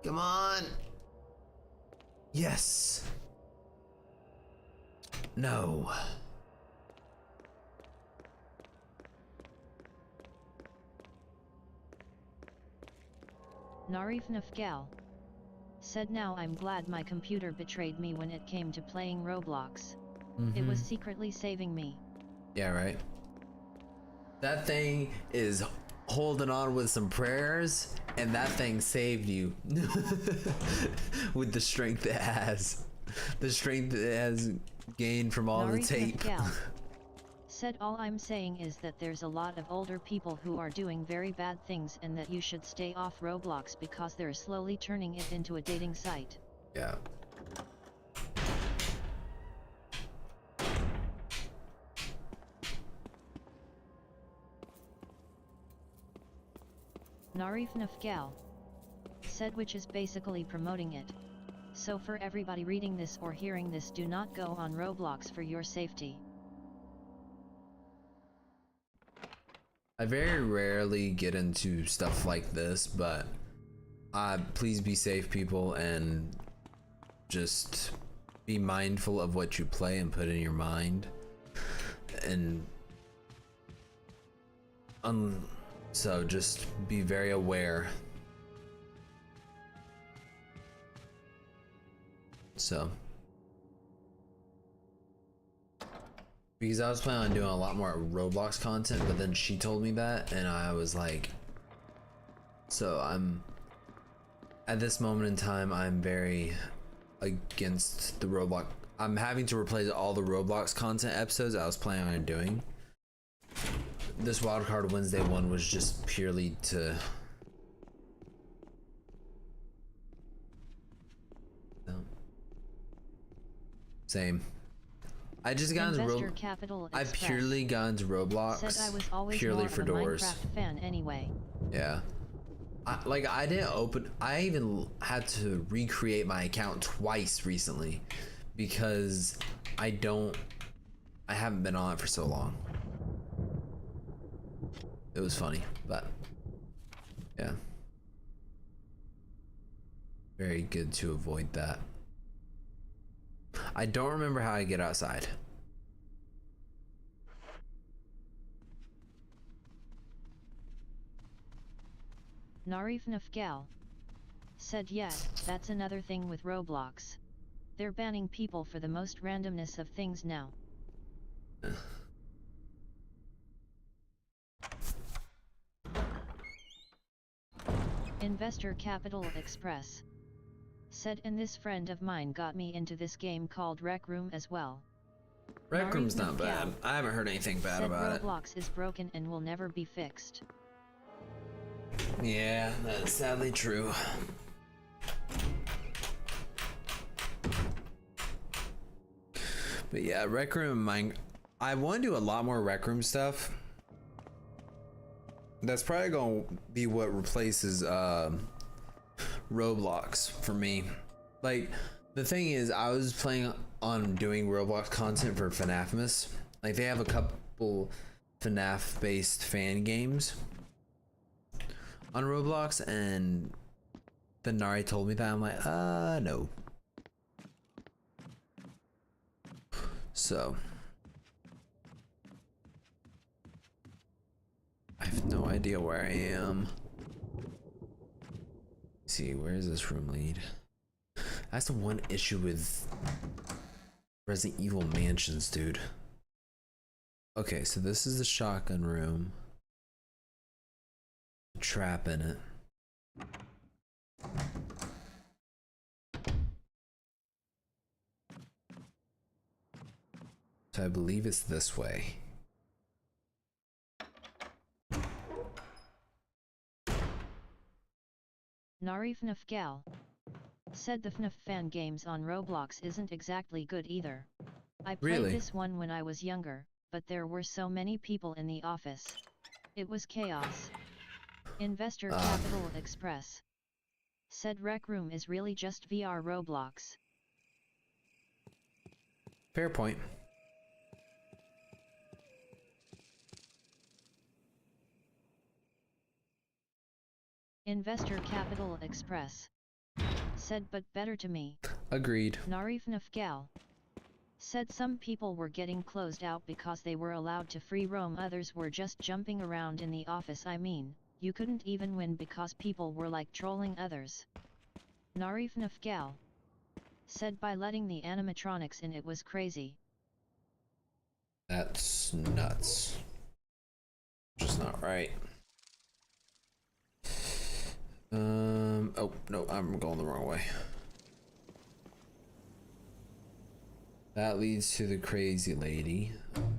Come on. Yes. No. Narif Nafgal said, now I'm glad my computer betrayed me when it came to playing Roblox. It was secretly saving me. Yeah, right. That thing is holding on with some prayers, and that thing saved you. With the strength it has. The strength it has gained from all the Narif tape. Nafgal said, all I'm saying is that there's a lot of older people who are doing very bad things and that you should stay off Roblox because they're slowly turning it into a dating site. Yeah. Narif Nafgal said, which is basically promoting it. So for everybody reading this or hearing this, do not go on Roblox for your safety. I very rarely get into stuff like this, but please be safe, people, and just be mindful of what you play and put in your mind. And so just be very aware. So, because I was planning on doing a lot more Roblox content, but then she told me that, and I was like, so at this moment in time, I'm very against the Roblox. I'm having to replace all the Roblox content episodes I was planning on doing. This Wildcard Wednesday one was just purely to same. I just got into I've purely gone to Roblox said I was always purely more for of a doors. Minecraft fan anyway. Yeah. I didn't open, I even had to recreate my account twice recently because I haven't been on it for so long. It was funny, but yeah. Very good to avoid that. I don't remember how I get outside. Narif Nafgal said, yeah, that's another thing with Roblox. They're banning people for the most randomness of things now. Investor Capital Express said, and this friend of mine got me into this game called Rec Room as well. Rec Room's not bad. I haven't heard anything bad about it. Roblox is broken and will never be fixed. Yeah, that's sadly true. But yeah, Rec Room, I want to do a lot more Rec Room stuff. That's probably gonna be what replaces Roblox for me. Like, the thing is, I was planning on doing Roblox content for FNAFmas. Like, they have a couple FNAF based fan games on Roblox, and then Nari told me that. I'm like, no. So I have no idea where I am. Let's see, where does this room lead? That's the one issue with Resident Evil Mansions, dude. Okay, so this is the shotgun room. Trap in it. So I believe it's this way. Narif Nafgal said the FNAF fan games on Roblox isn't exactly good either. I played this one when I was younger, but there were so many people in the office. It was chaos. Investor Capital Express said Rec Room is really just VR Roblox. Fair point. Investor Capital Express said but better to me. Agreed. Narif Nafgal said some people were getting closed out because they were allowed to free roam, others were just jumping around in the office. I mean, you couldn't even win because people were like trolling others. Narif Nafgal said by letting the animatronics in it was crazy. That's nuts. Just not right. Oh no, I'm going the wrong way. That leads to the crazy lady.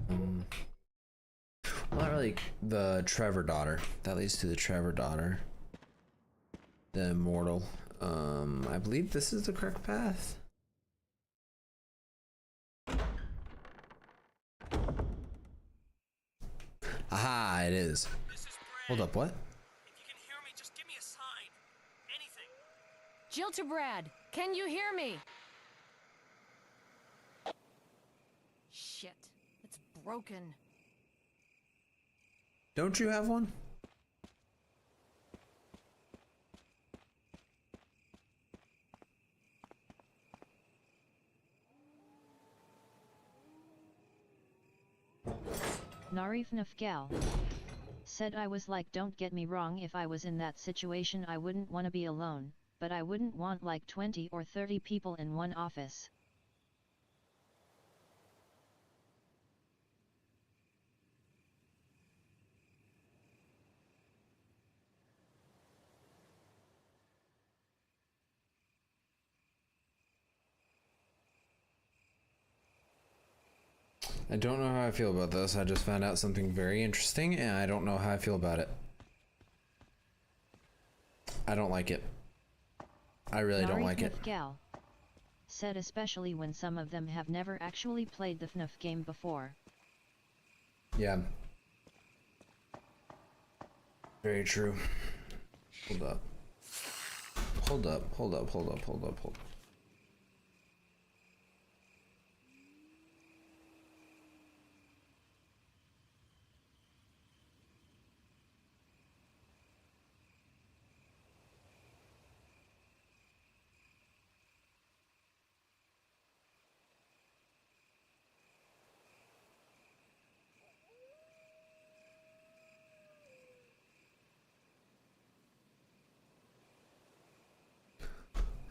Well, not really the Trevor daughter. That leads to the Trevor daughter. The immortal. I believe this is the correct path. Aha, it is. Hold up, what? If you can hear me, just give me a sign. Anything. Jill to Brad, can you hear me? Shit, it's broken. Don't you have one? Narif Nafgal said I was like, don't get me wrong, if I was in that situation I wouldn't want to be alone, but I wouldn't want like 20 or 30 people in one office. I don't know how I feel about this. I just found out something very interesting and I don't know how I feel about it. I don't like it. I really don't like it. Nafgal said especially when some of them have never actually played the FNAF game before. Yeah. Very true. Hold up. Hold up, hold up, hold up, hold up, hold up.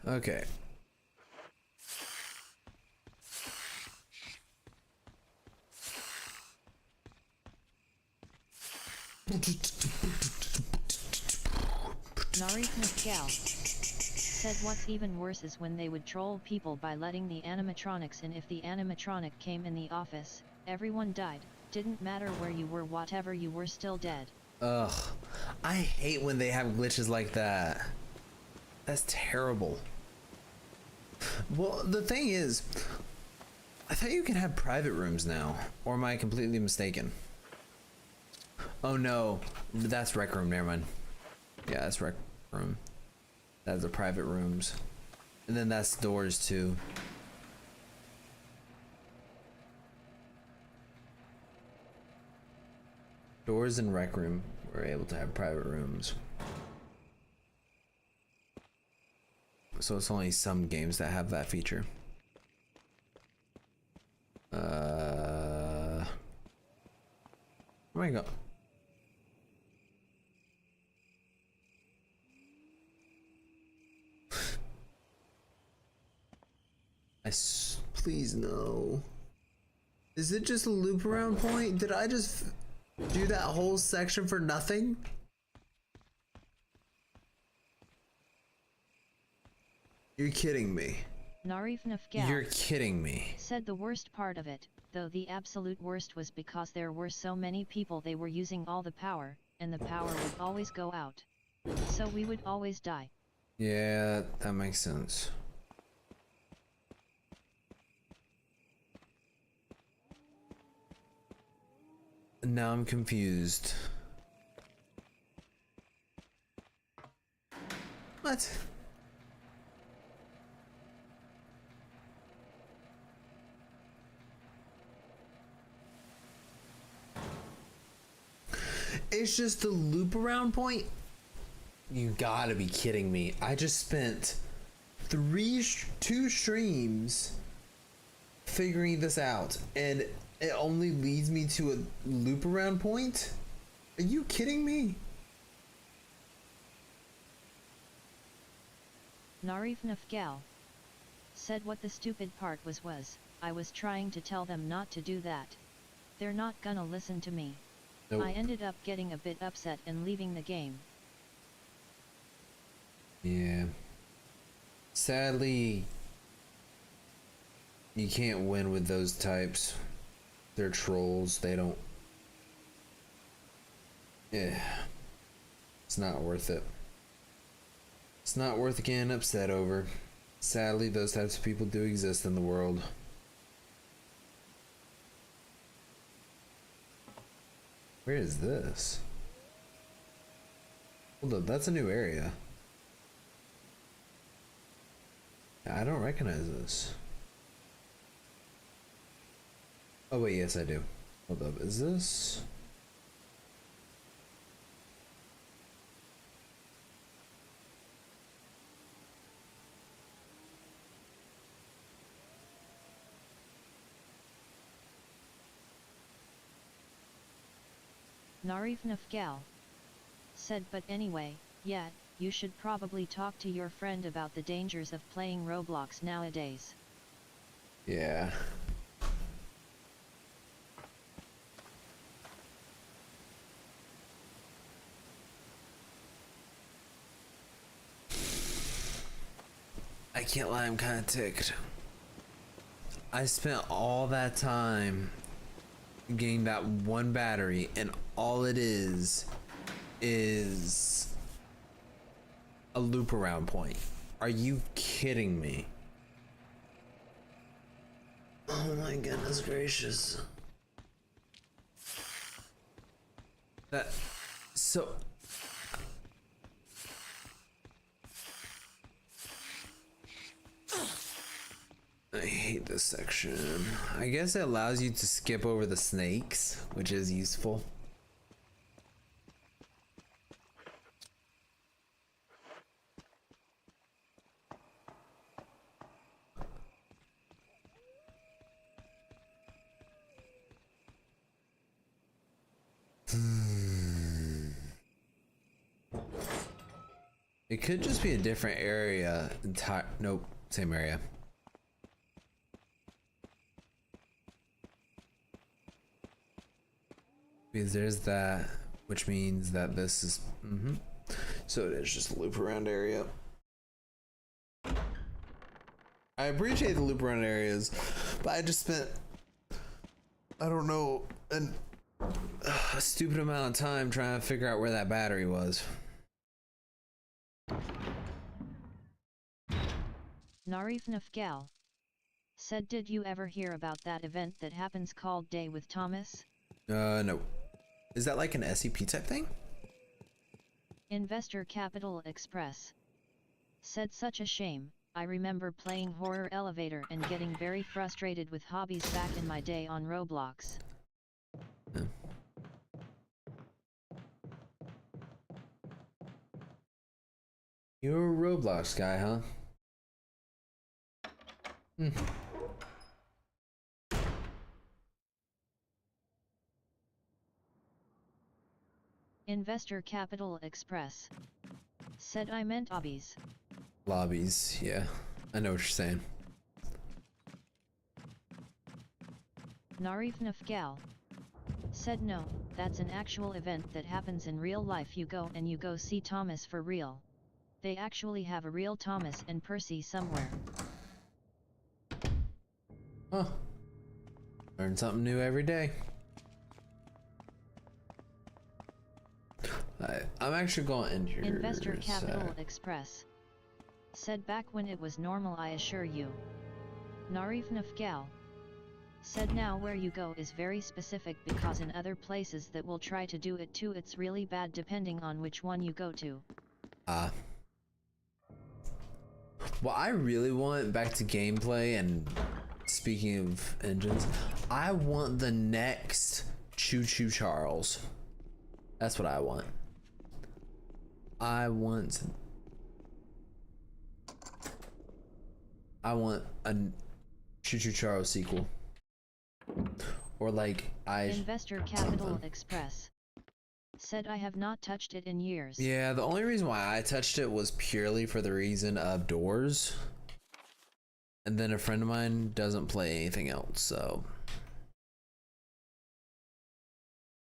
Okay. Narif Nafgal said what's even worse is when they would troll people by letting the animatronics in. If the animatronic came in the office, everyone died. Didn't matter where you were, whatever you were, still dead. Ugh. I hate when they have glitches like that. That's terrible. Well, the thing is, I thought you can have private rooms now, or am I completely mistaken? Oh no, that's Rec Room, never mind. Yeah, that's Rec Room. That's the private rooms. And then that's doors too. Doors and Rec Room were able to have private rooms. So it's only some games that have that feature. Where do I go? Please no. Is it just a loop around point? Did I just do that whole section for nothing? You're kidding me. Narif Nafgal You're kidding me. said the worst part of it, though the absolute worst, was because there were so many people they were using all the power, and the power would always go out. So we would always die. Yeah, that makes sense. Now I'm confused. What? It's just a loop around point? You gotta be kidding me. I just spent two streams figuring this out, and it only leads me to a loop around point? Are you kidding me? Narif Nafgal said what the stupid part was I was trying to tell them not to do that. They're not gonna listen to me. Nope. I ended up getting a bit upset and leaving the game. Yeah. Sadly, you can't win with those types. They're trolls. They don't... Yeah. It's not worth it. It's not worth getting upset over. Sadly, those types of people do exist in the world. Where is this? Hold up, that's a new area. I don't recognize this. Oh wait, yes I do. Hold up, is this? Narif Nafgal said, but anyway, yeah, you should probably talk to your friend about the dangers of playing Roblox nowadays. Yeah. I can't lie, I'm kind of ticked. I spent all that time getting that one battery, and all it is a loop around point. Are you kidding me? Oh my goodness gracious. That so I hate this section. I guess it allows you to skip over the snakes, which is useful. It could just be a different area. Nope, same area. Because there's that, which means that this is, so it is just a loop around area. I appreciate the loop around areas, but I just spent, I don't know, a stupid amount of time trying to figure out where that battery was. Narif Nafgal said, did you ever hear about that event that happens called Day with Thomas? No. Is that like an SCP type thing? Investor Capital Express said, such a shame. I remember playing Horror Elevator and getting very frustrated with hobbies back in my day on Roblox. Yeah. You're a Roblox guy, huh? Investor Capital Express said, I meant hobbies. Lobbies, yeah. I know what you're saying. Narif Nafgal said, no, that's an actual event that happens in real life. You go see Thomas for real. They actually have a real Thomas and Percy somewhere. Huh. Learn something new every day. I'm actually going into your Investor Capital Express said, back when it was normal, I assure you. Narif Nafgal Said now where you go is very specific because in other places that will try to do it too it's really bad depending on which one you go to. Well, I really want, back to gameplay and speaking of engines, I want the next Choo Choo Charles. That's what I want. I want a Choo Choo Charles sequel. Or like Investor Capital something. Express. Said I have not touched it in years. Yeah, the only reason why I touched it was purely for the reason of doors. And then a friend of mine doesn't play anything else, so.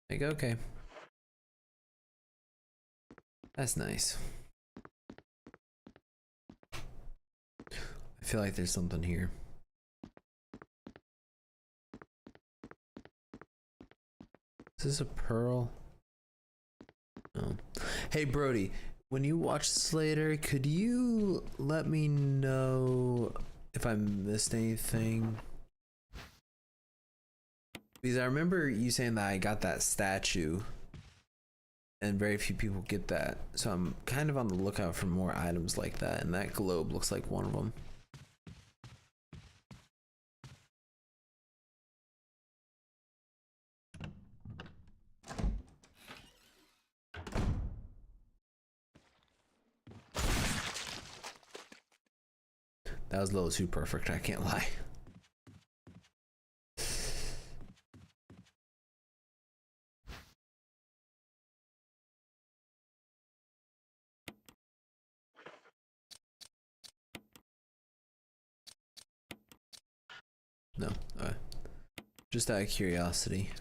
Like, okay. That's nice. I feel like there's something here. Is this a pearl? No. Hey Brody, when you watch this later, could you let me know if I missed anything? Because I remember you saying that I got that statue and very few people get that. So I'm kind of on the lookout for more items like that, and that globe looks like one of them. That was a little too perfect, I can't lie. No, just out of curiosity.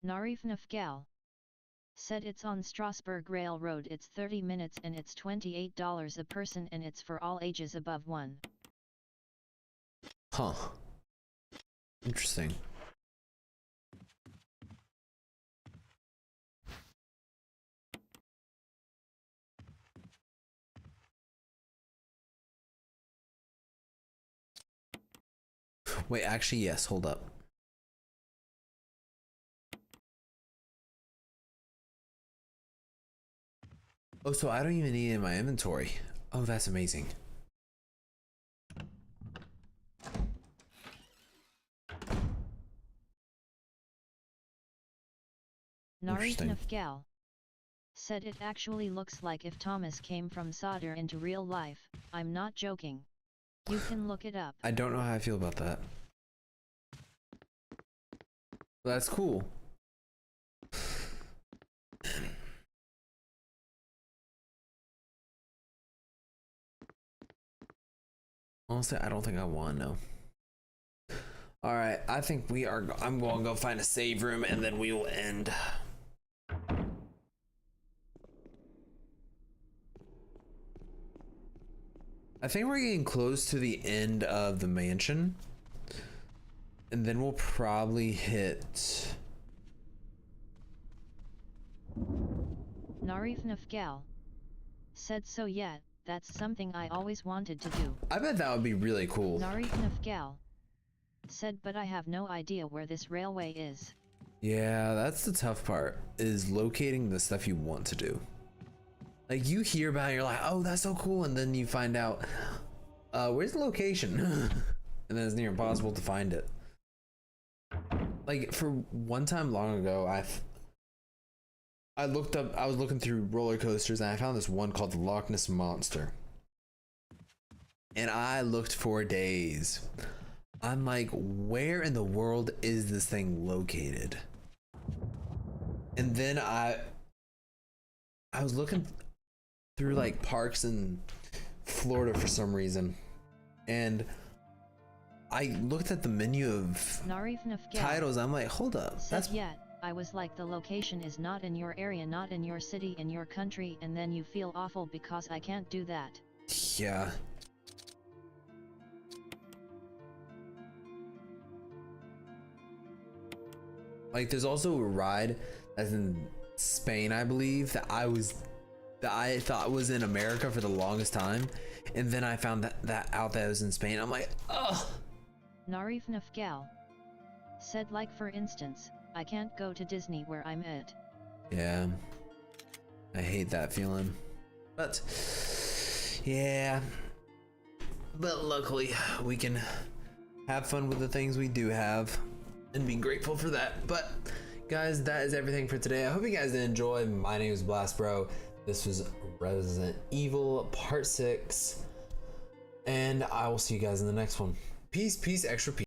Narif Nafgal. Said it's on Strasbourg Railroad, it's 30 minutes and it's $28 a person and it's for all ages above 1. Huh. Interesting. Wait, actually, yes, hold up. Oh, so I don't even need it in my inventory. Oh, that's amazing. Narif Nafgal. Said it actually looks like if Thomas came from Solder into real life, I'm not joking. You can look it up. I don't know how I feel about that. That's cool. Honestly, I don't think I want to know. All right, I think I'm going to go find a save room and then we will end. I think we're getting close to the end of the mansion. And then we'll probably hit... Narif Nafgal. Said so yet, that's something I always wanted to do. I bet that would be really cool. Narif Nafgal. Said but I have no idea where this railway is. Yeah, that's the tough part, is locating the stuff you want to do. Like, you hear about it, you're like, oh, that's so cool, and then you find out, where's the location? And then it's near impossible to find it. Like, for one time long ago, I was looking through roller coasters, and I found this one called the Loch Ness Monster. And I looked for days. I'm like, where in the world is this thing located? And then I was looking through like parks in Florida for some reason, and I looked at the menu of titles. I'm like, hold up, that's yet. I was like, the location is not in your area, not in your city, in your country, and then you feel awful because I can't do that. Yeah. Like there's also a ride that's in Spain, I believe, that I thought was in America for the longest time, and then I found that out that it was in Spain. I'm like, ugh. Narif Nafgal said, like for instance, I can't go to Disney where I'm at. Yeah, I hate that feeling, but yeah, but luckily we can have fun with the things we do have and be grateful for that. But guys, that is everything for today. I hope you guys did enjoy. My name is BLASTERBRO. This was Resident Evil Part 6, and I will see you guys in the next one. Peace, extra peace.